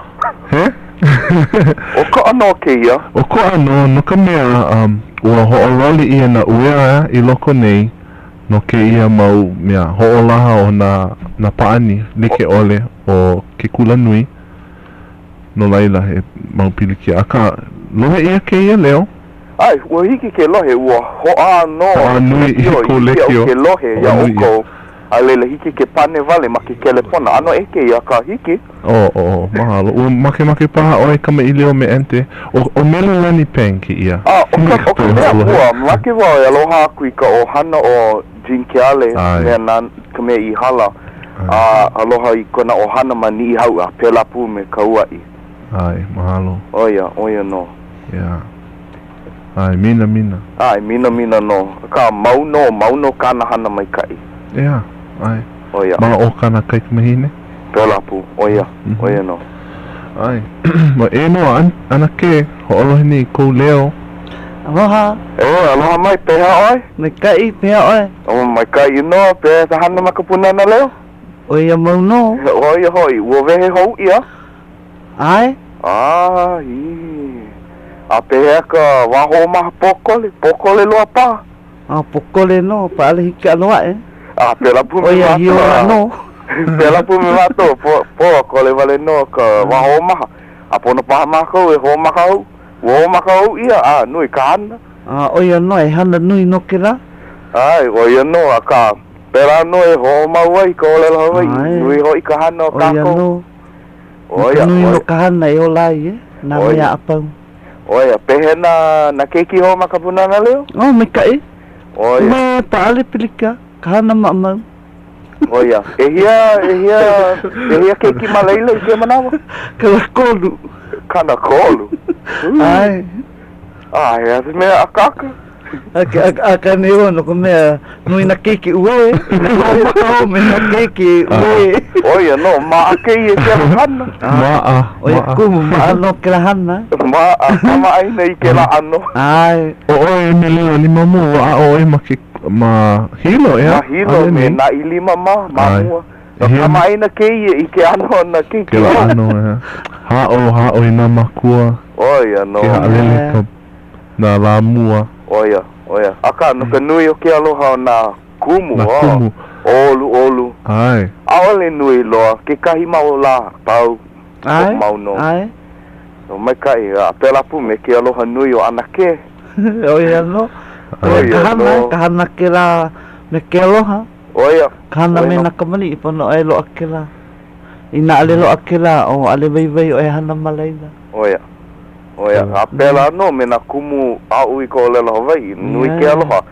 o ko ano ke ia o ko ano no ka mea ua ho'ololi ia na uea I loko nei no ke ia mau mea ho'olaha o na paani like ole o ke kula nui no laila he mau piliki aka lohe ia ke ia leo ai ua hiki ke lohe ua ho'a no nui I ko lekio ke lohe ia oko alele hiki ke pane vale ma ke kelepona ano eke ia ka hiki mahalo ua make paha oe kama ilio me ente o mele lani pen ki ia o ka mea ua make wau e aloha aku I ka ohana o jinkiale me na kame I hala aloha I kona ohana mani hau a pelapu me kauai. Ai, mahalo. Oia no. Yeah. Ai, mina. Ai, mina no. Ka mauno kana hana mai kai. Yeah, ai. Oia. Ma o kana kai mahine? Pelapu, oia no. Ai. Ma no ana ke ho'olohi ni kou leo. Aloha. Aloha mai peha oi. Mai kai peha oi. Mai kai no pe sa hana makapuna leo. Oia mau no. Oia hoi, wo vehe hou ia. Ai. A peha ka waho maha pokole loa pa. Pokole no, pa ale hika loa Pela pu me oia hiora no. Pela pu me mato, pokole vale no ka waho maha. Apono paha maka ho maka ho. Wo maka ho ia, nui ka hana. Oia no, hana nui no ke la. Ai, oia no, ka pela no ho mawai ka ole la hawai. Nui ho I ka hana o kako. Oia no. Oia nui no ka hana o lai na mea apau. Oia, pehe na keiki ho makapuna na leo? Me kai. Oia. Me paale pilika, ka hana mamau. Oia, ehia keiki malaila I ke manawa? Kana kolu. Ai. Ea se mea akaka. Aka ne ono ko mea nui na keiki ue. Na me na keiki ue. Oia no, maa kei ke hana. Oia kumu maa no ke la hana. Maa aina I ke la ano. Ai. Oe me leo ni mamu oe ma hilo Ma hilo me na I lima mamua. Kama aina kei I ke ano na keiki. Ke la ano hao I na makua. Oia no. Ke haalele ka na la mua. Oia. Aka no ka nui o ke aloha na kumu. Na kumu. Olu. Ai. Aole nui loa, ke kahi mau la pau. Ai. Mau no. Ai. No mai kai pelapu me ke aloha nui o anake. Oia no. Ka hana ke la me ke aloha. Oia. Ka hana me na kamani ipono e loa ke la. Ina ale loa ke la o ale vai o e hana malaila. Oia. A pela no me na kumu au I ko lela Hawaii. Nui ke aloha.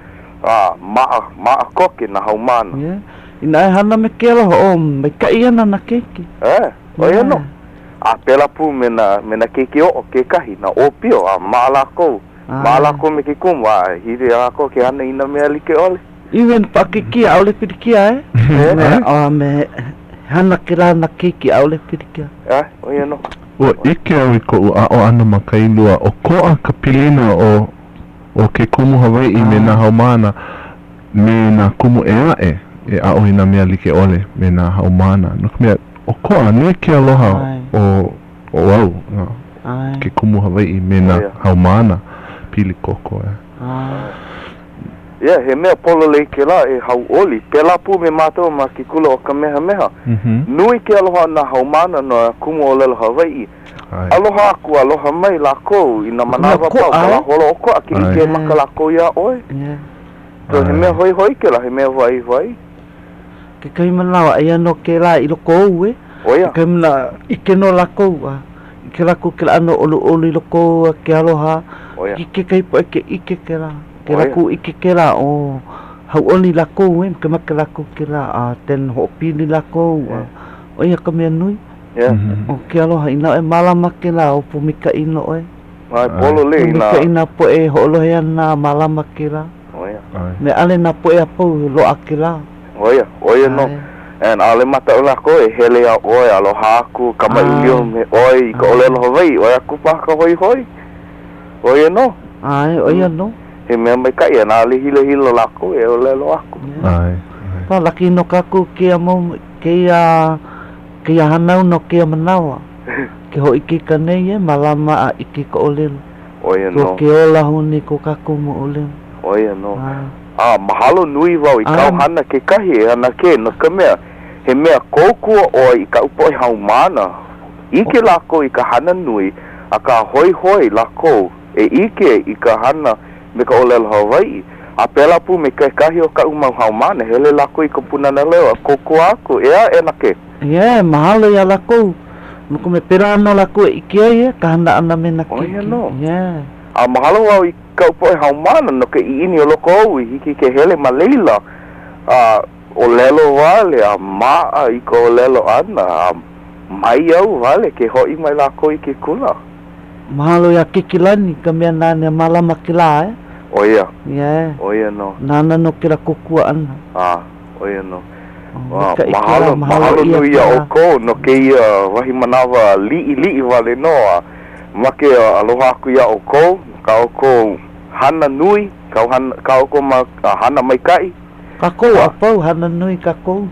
Maa koke na haumana. Ina e hana me ke aloha o mai kai ana na keiki. Oia no. A pela pu me na keiki o ke kahi na opio maa lako me ke kumu hiri ako ke hana ina mea like ole. Iwen pakikia aule pirikia me hana ke la na keiki aule pirikia. Oia no. Ua ike au I ko o ana makailua o koa ka pilina o ke kumu Hawaii me na haumana me na kumu e ao I na mea like ole me na haumana. No mea o koa nui ke aloha o au ke kumu Hawaii me na haumana pili koko he mea polo lei ke la hau oli. Pelapu me mātou ma ki kula o ka meha. Nui ke aloha na haumana no kumu o lela Hawaii. Aloha aku, aloha mai lako I na manawa pau. Kala holo oko a ki ike maka lako ia oe. So he mea hoi ke la, he mea vai. Ke kai manawa ai ano ke la I loko ou Oia. Ke mana ike no lako Ike lako ke la ano olu I loko ke aloha. Ike kai po ike ke la. Ke laku ike ke la o hau oli lako ke maka lako ke la ten ho'opili lako oia ka mea nui o ke aloha ina e malama ke la o pumika ino Ai polo le ina pumika ina po e ho'olohe ana malama ke la me ale na po e apau loa ke la oia no. And ale mata o lako hele a oe aloha aku kama ilio me oe I ka ole aloha Hawaii oe aku paka hoi oia no. Ai oia no. He mea mai kai na ale hilo lako e ole lo aku. Pa laki no kaku ke amo ke hanau no ke manawa. Ke ho iki kanei malama a iki ko olelo. Oia no. Ko ke ola huni ko kaku mo olelo. Oia no. Mahalo nui wau I kau hana ke kahi hana ke no ka mea. He mea kōkua o I ka upo I haumana. Ike lako I ka hana nui a ka hoi lako e ike I ka hana me ka olelo Hawaii. A pela pu me kai kahi o ka umau haumana hele lako I ka punana leo a kōkua aku ea na ke. Mahalo ia lako. Nuku me pera ano lako e ike ka hana ana me na kiki. Oia no. Mahalo wau I ka upo I haumana no ke I ini o loko au hiki ke hele ma leila. O lelo wale a maa I ko lelo ana mai au wale ke hoi mai la ko I ke kula. Mahalo ya kikilani kamia nane malama kila Oia. Yeah. Oia no. Nana no kira kokua ana. Oia no. Mahalo nui a oko no ke ia wahi manawa li wale no make aloha aku ia oko ka oko hana nui ka oko ma hana mai kai kako apau hana nui kako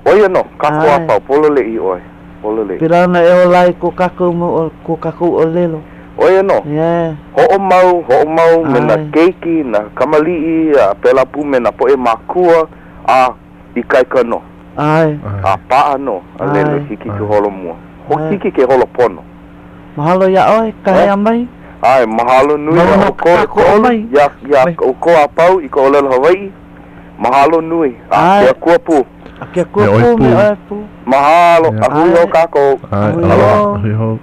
oia no kako apau polo le I oi polo le pirana e o lai ko kako o lelo oia no yeah ho mau me na keiki na kamali'i pela pu me na poe makua I kai kano ai pa'a no a lele hiki ke holo mua hiki ke holo pono mahalo ya oi kai amai ai mahalo nui o ko ya o ko apau I ko olelo Hawaii mahalo nui ke kuapu ke kuapu me ai pu mahalo ahui ho kako ahui ho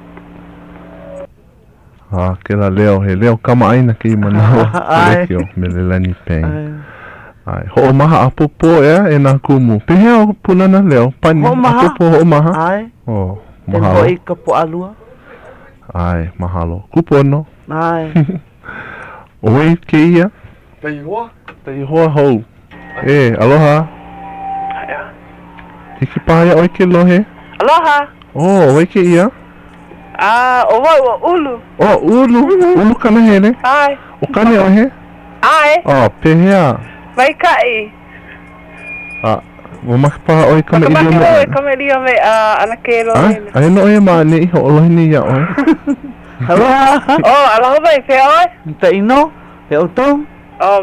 kela leo he leo kama aina ke I manawa lekio me le lani peng ai ho maha apopo e na kumu pehea punana leo pani apopo ho maha ai mahalo ho I ka po alua ai mahalo kupono ai oi ke ia tai hoa ho aloha hiki pahaya oi ke lohe aloha oi ke ia o wai o ulu ulu kana hele ai o kane o he ai pehea mai kai mo makapa oi kama idio me ana ke lo ai no e ma ne ho lo ni ya oi aloha aloha mai fe oi ta ino pe o tong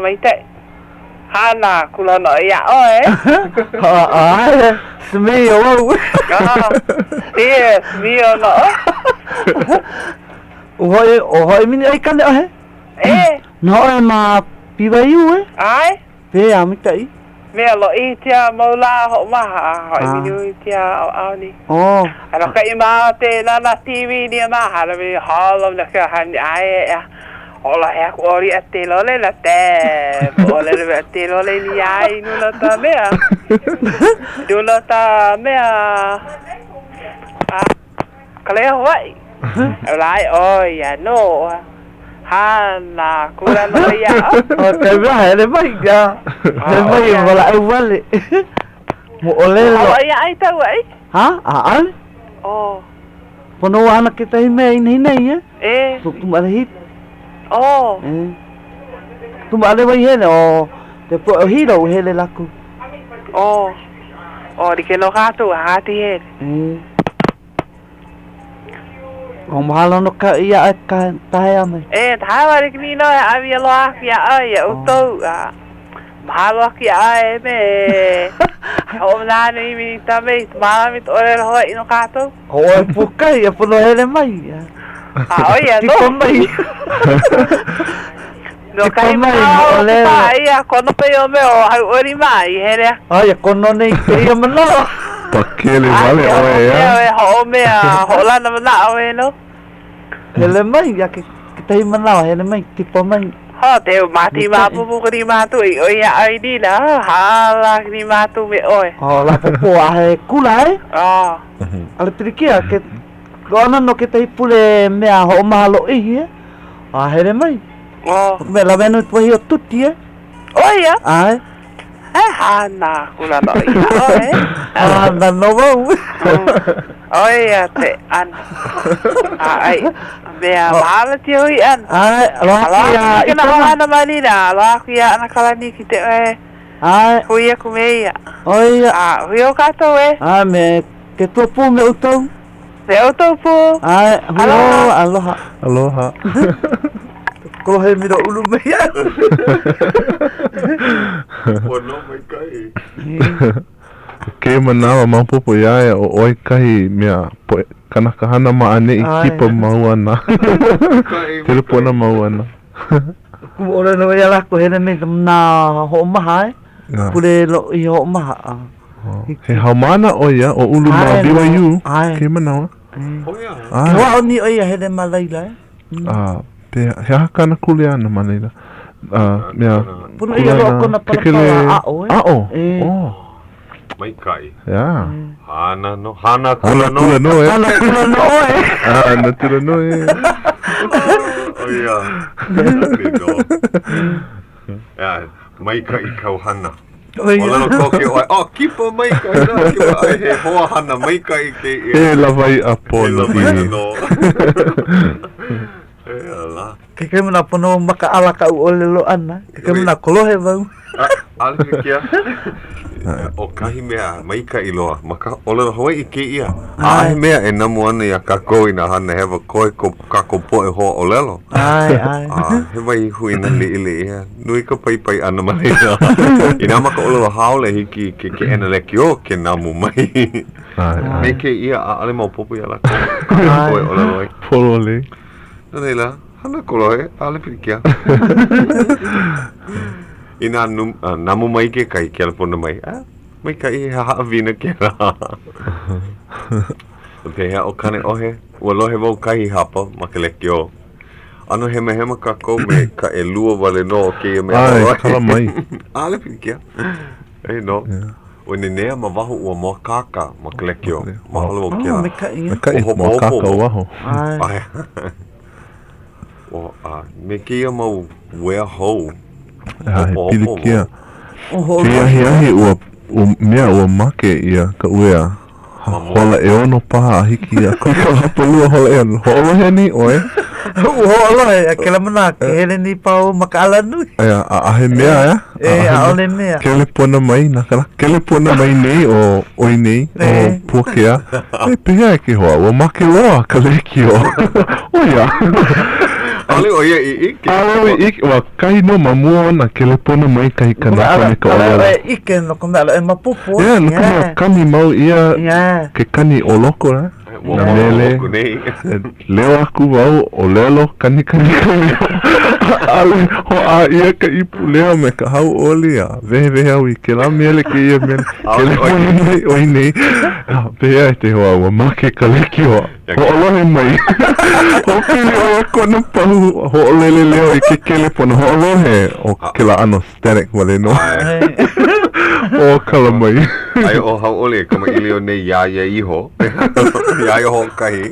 mai te hana kula no ya oi ai smio smio no o hoi mini ai kane o he no e ma piwa iu ai pe amitai me lo I tia maula ho maha ho I minu tia au ni ala kai ma te na TV ni ma hala me halo na ka han ai ola e ko ori ate lo le la te ola le ate lo le ni ai nu la ta mea du la ta mea kale hoi lai oi ya no hana kula no ya te vai le mai ya le mai wala ai wale mo olelo ai ai ta wai ai pono ana ke tai me nei tu male hit tu male vai hele te po hiro hele laku di ke no gato hati hele mahalo no ka ia ka tae ame tae wari ki no avia lo akia ai utou mahalo ki ai me o na ni mi tame mala mi ore ho ino kato pukai e pono hele mai oia no mai no kai mai ai kono pe o me o ai ori mai hele ai kono nei ke mano pakele vale oe ho me ho la na oe no hele mai ya ke tai mana hele mai tipo mai te mati ma pu kri ma tu o ya ai di la hala kri ma tu me oe la po ai kula ale trikia ke gona no ke tai pule me ho malo i hele mai me la veno tu io tutti oia ai hana kula no ia no vou oia te an ai mea mahala te hui an ai kena hana manina ala kia ana kalani ki te hui aku meia oia hui o kato me ke tupu me utou te utou pu ai aloha ko he miro ulu mea Pono mai kai ke manawa mapopo ia o oi kai mea kana kahana ma ane I kipa mauana telefona mauana ku ora no ia la ko hele me na ho maha pule lo I ho maha he haumana oia o ulu ma BYU ke manawa wa ni oia hele malaila pe he hakana kuleana manaila Mea. Puno ia lo kona para ao. Ao. Oh. Mai kai. Ya. Hana kula no. Hana kula no. Hana kula no. Oh ya. Ya, mai kai kau hana. Olelo koke oi. Oh, kipa mai kai na. Kipa ai he hoa hana mai kai ke. E lavai apolo. No. Ala. Keke mana pono maka ala ka ole lo ana. Keke mana kolohe vau. Ala kia. O kahi mea mai ka iloa. Maka ole Hawaii ke ia. Ai mea e namu ana ia kako ina hana hewa koe ko kako poe hoa olelo. Ai. He mai hui na li ia. Nui ka pai ana mai. Ina maka ole haole hiki ke ena leki o ke namu mai. Me ke ia ale mau popo ia la koe olelo. Polo le. Nela, hana kolohe, ale pirikia. Ina namu mai ke kai ke alpona mai. Mai kai ha vina ke la. Pehea o kane ohe, ua lohe wau kai hapa makeleki o. Ano hema kako me ka e lua wale no o ke me. Ai, kala mai. Ale pirikia. Ei no. O nenea ma waho ua moa kaka makeleki o. Mahalo o ke la. Me kai. Moa kaka waho. Ai. Me kia mau wea hou. Pilikia. Hiahi ua mea ua make ia ka uea. Hola e ono paha a hiki ia. Kaka hapalua hola e ono. Hola he ni oe. Hola e kela mana ke hele ni pao maka ala nui. Ea, ahe mea ea. A ole mea. Kele pona mai nakala. Kele pona mai nei o oi nei. O puakea. E pehea e ke hoa. Ua make loa ka leki o. Oia. Ale o ia i ike. Ale o ike. Wa kai no mamua na kele pona mai kai kanaka me ka ola. Ale ike no kome ala e mapupu. Ia, no kama kani mau ia ke kani o loko na. Na mele. Leo aku wau o lelo kani. Ale ho a ia ka ipu leo me ka hau oli a. Vehe au i ke la mele ke ia mele. Kele pona mai oi nei. Pehea e te hoa ua make ka leki hoa. Ho alohe mai. Ho pili oia kona pahu. Ho olele leo i ke kele pona. Ho alohe o ke la ano static wale no. O kala mai. Ai o hau ole kama ilio nei iaia iho. Iaia ho kahi.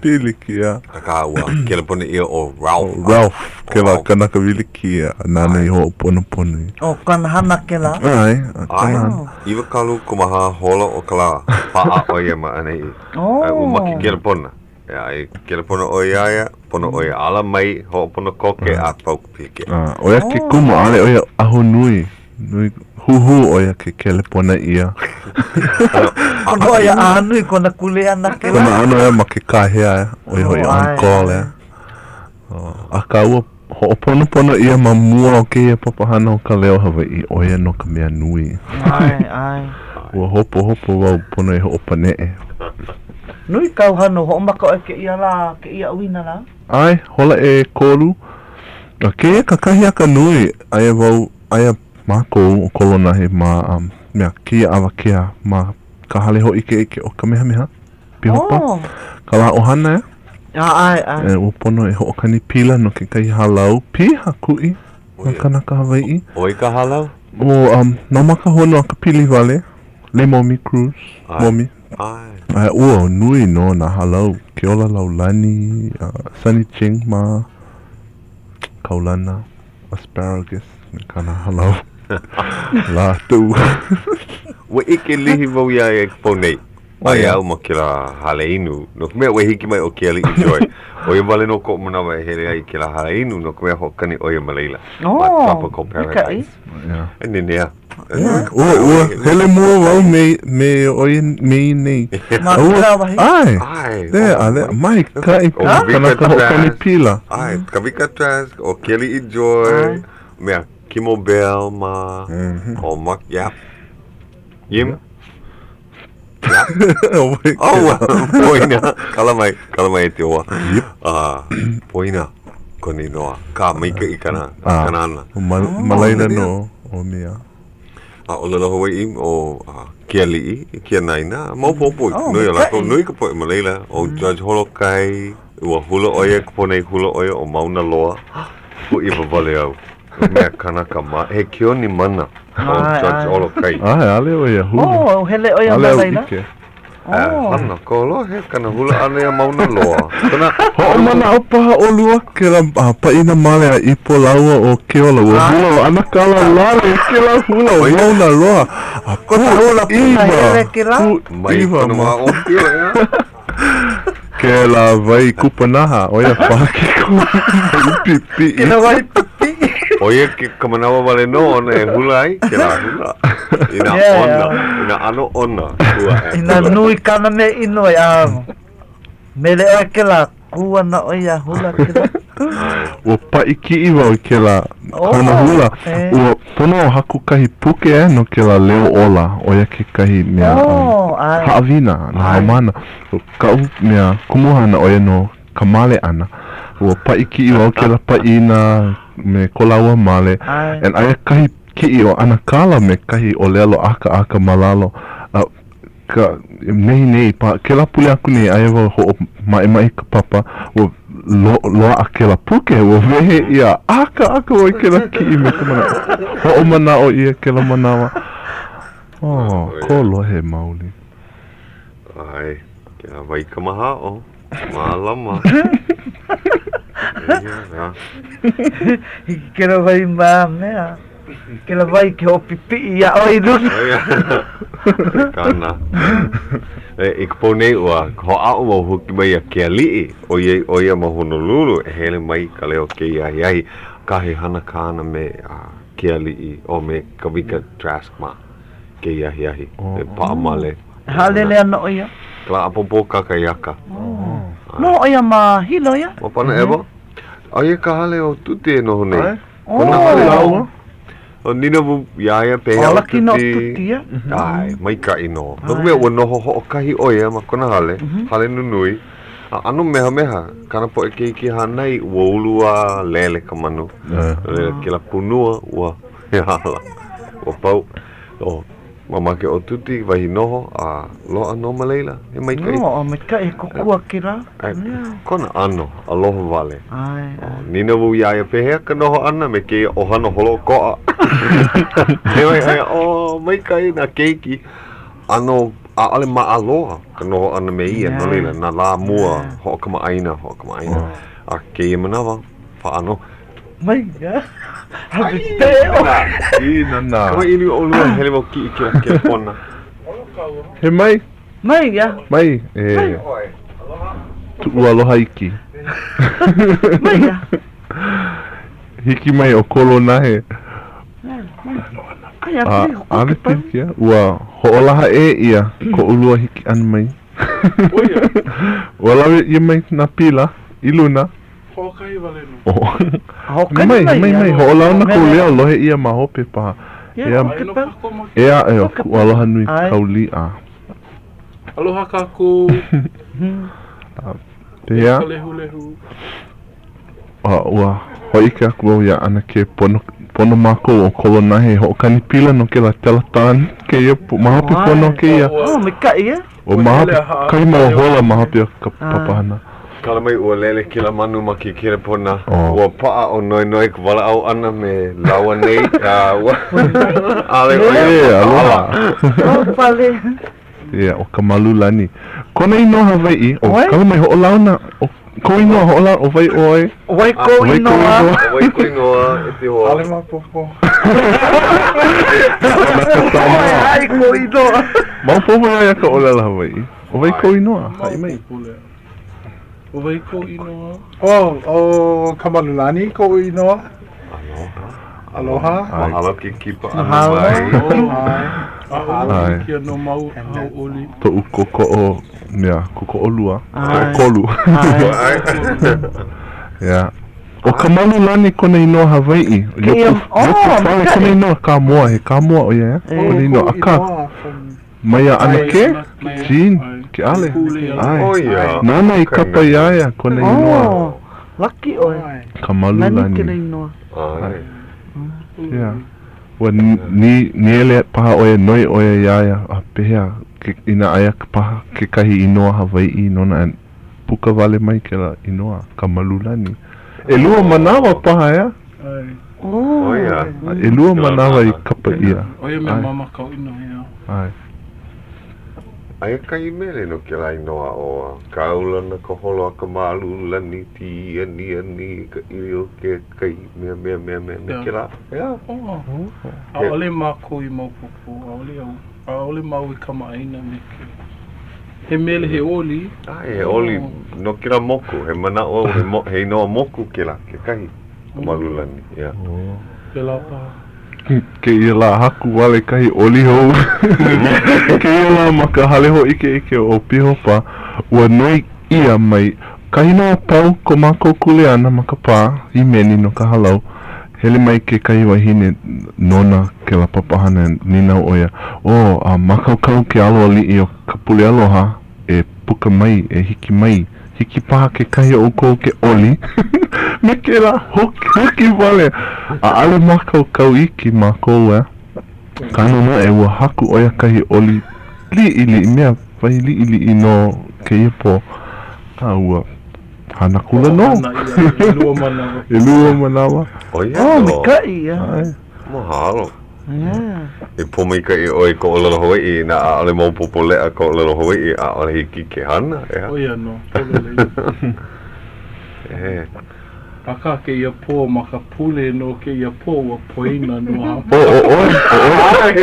Pili kia. Taka ua kele pona ia o Ralph. Ralph. Ke la kanaka wili kia. Nana i ho pona pona. O kana hana ke la. Ai. Iwa kalu kumaha hola o kala paa oia ma anei. Umaki kele pona. Ai kele pona o iaia. Pona oia ala mai ho pona koke a pauk pike. Oia ke kuma ale oia aho nui. Nui huhu oia ke kele pona ia. Kono oia anui kona kule ana ke la. Kona ano ea ma ke kahea oia hoi on-call ea. Aka ua ho'opono pono ia ma mua o ke ia papahana o ka leo Hawaii oia no ka mea nui. Ai. Ua hopo wau pono e ho'opanee. Nui kau hano ho'omaka o ke ia la, ke ia uina la. Ai, hola e kolu. Ke ia kakahi aka nui aia wau, aia mākou o kolonahe ma mea kia awakea ma ka hale ho ike o kamehameha pihopa. Ka la ohana ea. Ai. Ua pono e ho'okani pila no ke kai halau piha kui na kanaka Hawaii. Oi ka halau? O na maka hono a ka pili wale. Le Momi Cruise. Momi. Ai. Ua nui no na halau. Ke ola Laulani, Sunny Ching ma Kaulana, asparagus, kana halau. La tu. Wa ike lihi wau ia e ponei. Ai au ma kila hale inu. No kumea we hiki mai o ke ali enjoy. O ia wale no ko manawa e hele ai kila hale inu. No kumea hokani o ia Malayla. Papa ko Paradise. E nenea. Ua, hele mua wau me oi mei nei. Ai. There, mai kai kanaka hokani pila. Ai, Kavika Trask o Kelly Enjoy. Mea, Kimo Bell ma. O Mak Yap. Yim. Poina. Kalamai te oa. Poina. Koni noa. Ka maika i kanana. Malaina no o mea. O lalo Hawaii o kia li'i, kia naina. Mau popo, nui ala ko nui ka po i Malayla. O Judge Holokai, ua hula oia, ka ponei hula oia o Mauna Loa. Pu iwa vale au. Mea kanaka ma. He kioni mana. O Judge Olokai. Ale o ia hulu. Oh, hele o ia malaina. Hana, ko loa he kana hula ana ia mauna loa. Ho mana au paha o lua ke la paina male a ipo laua o ke ola. O hula o ana kala lare ke la hula o mauna loa. Kota hula puna hele ke la. Mai kona maa o pio ea. Ke la vai kupanaha o ia paki ko pipi. Ke la vai pipi. Oia ke kamanawa wale no ona e hula ai, ke la hula. Ina ona, ina ano ona. Ina nui kana me ino e amo. Mele o ke la kua na o ia hula ke la. Ua paiki iwa o ke la kana hula. Ua pono haku kahi puke no ke la leo ola. Oia ke kahi mea haawina na haumana. Kau mea kumuhana oia no kamale ana. Ua paiki iwa o ke la paina me kolaua male. And aia kahi ki'i o ana kala me kahi o lelo aka malalo. Ka nei pa ke la pule aku nei aia wa ho mai ka papa o loa a ke la puke o vehe ia aka o ke la ki'i me ka mana ho mana o ia ke la manawa. Oh, ko loa he mauli. Ai, ke la vai ka maha o malama. Ke la vai maa mea. Ke la vai ke o pipi ia o i luna. Kana. E kupo nei ua, ho au mau huki mai a ke ali'i o ia ma Honolulu e hele mai ka leo ke iahi kahi hana kāna me ke ali'i o me Kawika Trask ma ke iahi e paamale. Halele ana o ia? Kla apopo kakaiaka. No o ia ma hilo ia? Ma pana ewa? A ia ka hale o tuti e noho nei. Kona hale laua? O nina wu iaia pehe o laki no tuti ia? Ai, mai ka ino. Noku mea ua noho ho o kahi oia ma kona hale, hale nunui. Ano meha, kana po e keiki hanai ua ulua lele ka manu. Ke la punua ua he hala. Ua pau. Mamake o tuti wahi noho a loa no maleila e mai kai. No, mai kai kokua ki ra. Kona ano, aloha vale. Nina wu iaia pehea ka noho ana me ke ohana holo koa. He mai o mai kai na keiki ano a ale ma aloha ka noho ana me ia no leila na la mua ho kama aina. A ke manawa pa ano. Mai ya. Habi teo. Ina na. Kama ili olua hele mo ki ke pona. He mai? Mai ya. Mai. Tu aloha iki. Mai ya. Hiki mai o kolo nahe. Ane piki ya. Ua hoolaha ia ko ulua hiki an mai. Ua lawe ia mai na pila. Iluna. Hokai vale no. Mai hoolaha na ko leo lohe ia mahope paha. Ea aloha nui kauli a. Aloha kako. Pea. Ua hoika aku ia ana ke pono mako o kolonahe ho kani pila no ke la telatan ke ia mahapi pono ke ia. Me ka ia. O mahapi kai mo hola mahapi ka papahana. Kala mai ua lele ki la manu ma ki kire pona. Ua paa o noi ka wala au ana me lawa nei. Ale aloha. Pale. Ia o ka malulani. Kona ino Hawaii o kala mai ho launa o ko ino ho la o vai oi. Vai ko ino. E te hoa. Ale mapopo. Ai ko ino. Mau popo ia ka ola la Hawaii. O vai ko ino. Hai mai. O vai ko inoa. O Kamalulani ko inoa. Aloha. Mahalo ki kipa Mahalo. Ai. Kia no mau hau oli. To ukoko o mea koko o lua. Kolu. Ya. O Kamalulani kona inoa Hawaii. Kona inoa Kamoa. He Kamoa o ia. Kona inoa aka. Maya anake. Jean. Ke ale. Ai. Nana I kapa iaia kona inoa. Lucky oi. Kamalulani. Nani kena inoa. Yeah. Wa ni ele paha oe noi oe iaia a pehea ina aia paha ke kahi inoa Hawaii nona an puka vale mai ke la inoa Kamalulani. E lua manawa paha ea? Oh ia. E lua manawa I kapa ia. Oia me mama kau ino ia. Ai. Ai kai mele no ke lai noa o kaula na ka holo ka malu lani ti ani ka io ke kai me ke la. Ja. Aole mako I maupopo, aole mau I kama aina me ke. He mele he oli. Ai he oli no ke la moku, he mana o he no moku ke la, ke kai ka malu lani. Ja. Ke la pa. Ke ia la haku wale kai oli hou. Ke ia la maka hale ho ike o piho pa. Ua noi ia mai kahina pau ko mako kule ana maka pa I meni no ka halau. Hele mai ke kai wahine nona ke la papahana nina oia. O makaukau ke alo ali o ka pule aloha e puka mai e hiki mai. Hiki paha ke kai o kou ke oli. Me ke la hoki wale. A ale makaukau iki mako ea. Kano na e ua haku oia kahi oli li mea vai li no ke ia po. A ua hana kula no. E lua manawa. E lua manawa. Oia Oh, no. me kai ia. Mahalo. Yeah. E pomi ka I oi ko olelo Hawaii na a ale mau popolea ko olelo Hawaii a ole hiki ke hana. Oia no. Pololei. Aka ke ia po maka pule no ke ia po wa poina no ha.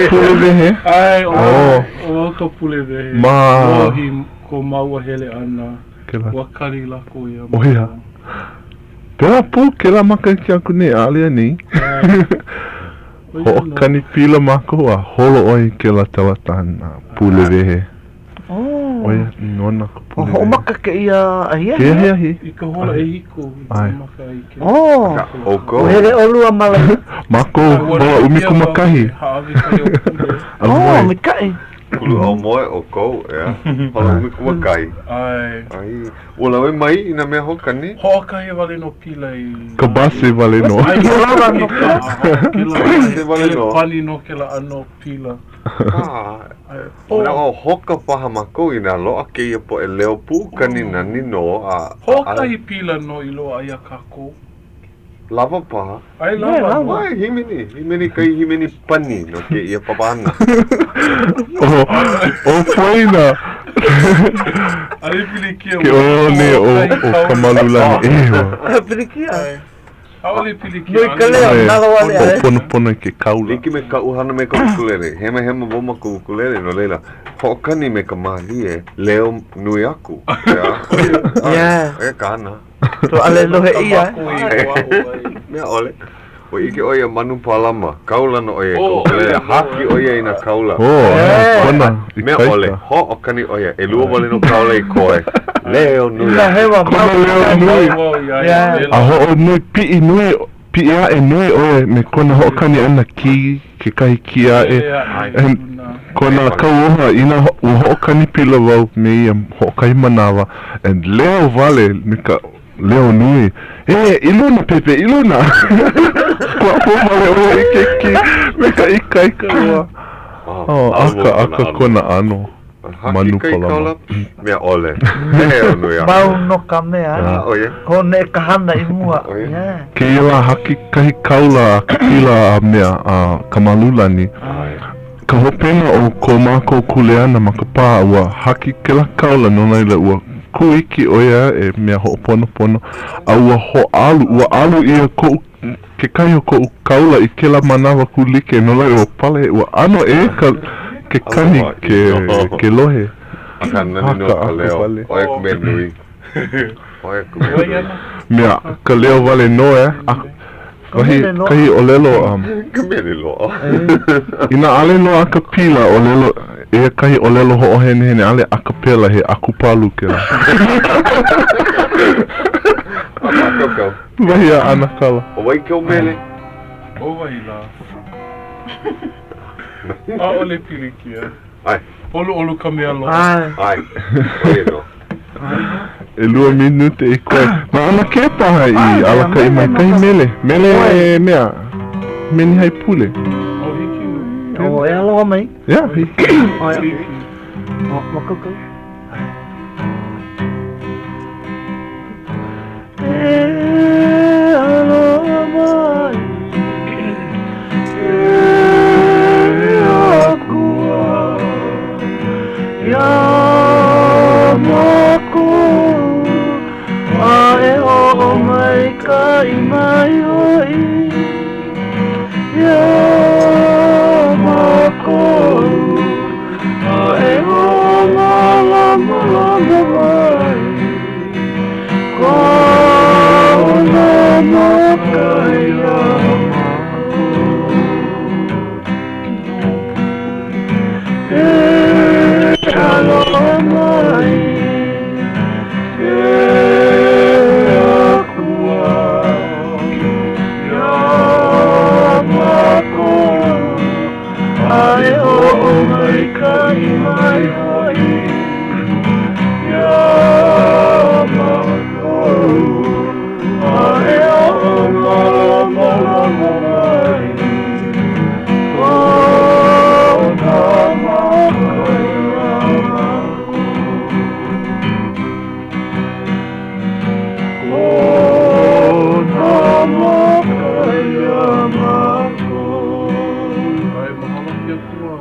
Pule vehe? Ai, o ka pule vehe. Ma. O hi ko maua hele ana. Wa kari lako ia. Oia. Pera pu ke la maka ki aku ne alia ni. Ho kani pila mako a holo oi ke la talatana pule vehe. Oh. Oia, nona ko pule O maka ke ia ahia. Ke ahi. I ka hola e hiko. Ai. Oh. Oko. O hele olua malai. Mako, hoa umiku makahi. Haawi kai o pule. Oh, me kai. Kulu au moe o kou, ea. Hala umiku makai. Ai. Ai. Ula we mai ina mea hokani? Hoka he wale no pila I... Ka base wale no. Ai, ke la no pila. Se wale no. Pani no ke la ano pila. Na o hoka paha mako ina loa ke ia po e leo pu kanina ni no a... Hoka I pila no I loa ai a kako. Lava paha? Ai lava. Ai, himeni kai himeni pani no ke ia papana. O poina. Ai pilikia. Ke o ne o kamalulani ewa. Pilikia. Aole pilikia. Noi ka leo, nala wale ai. Pono ke kaula. Liki me ka uhana me ka ukulele. Hema woma ka ukulele no leila. Hokani me ka mali e leo nui aku. Yeah. E kana. To ale lohe ia. Mea ole. O ike oia manu palama. Kaula no oia ka ukulele. Haki oia ina kaula. Kona. Mea ole. Ho okani oia. E lua wale no kaula I koe. Leo nui. Ina hewa Leo nui. Aho o nui pi nui. Pi ea e nui oe me kona hokani ana ki ke kai kia e. Kona kauoha ina hokani pila wau me ia hokai manawa. And leo vale me ka leo nui. Iluna pepe, iluna. Kua vale oe ike ki me ka ika ua. Aka kona ano. Manu palama. Mea ole. Leo nui aku. Mau no ka mea. Ko ne ka hana I mua. Ke ila haki kahi kaula a pila a mea a kamalulani. Ka hopena o ko mako kuleana ma ka pā ua haki ke la kaula nona ila ua kuiki oia e mea ho'oponopono a ua alu ia ko ke kai o ko kaula I ke la manawa kulike no lai ua pale ua ano e ka ke kani ke lohe. Kana ni no ka leo. Oe kume nui. Oe kume. Mea ka leo vale no e. Kahi o lelo Kamere loa. Ina ale no akapila o lelo e kahi o lelo ho hene ale akapela he akupalu ke la. Akakau. Mahia anakala. O wai ke o mele? O wai la. Aole pilikia. Ai. Olu ka mea lo. Ai. Oe no. E lua minute e koe. Ma ana ke paha I alaka I mai kahi mele. Mele mea. Meni hai pule. O hiki. O e aloha mai. Yeah, hiki. O hiki. O makoko. E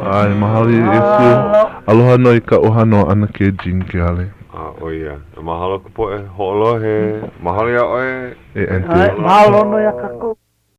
Ai, mahalo Iesu. Aloha no I ka ohano ana ke Jean ke ale. O ia. Mahalo ka po e ho'olo he. Mahalo ia oe. E ente. Mahalo no ia kako.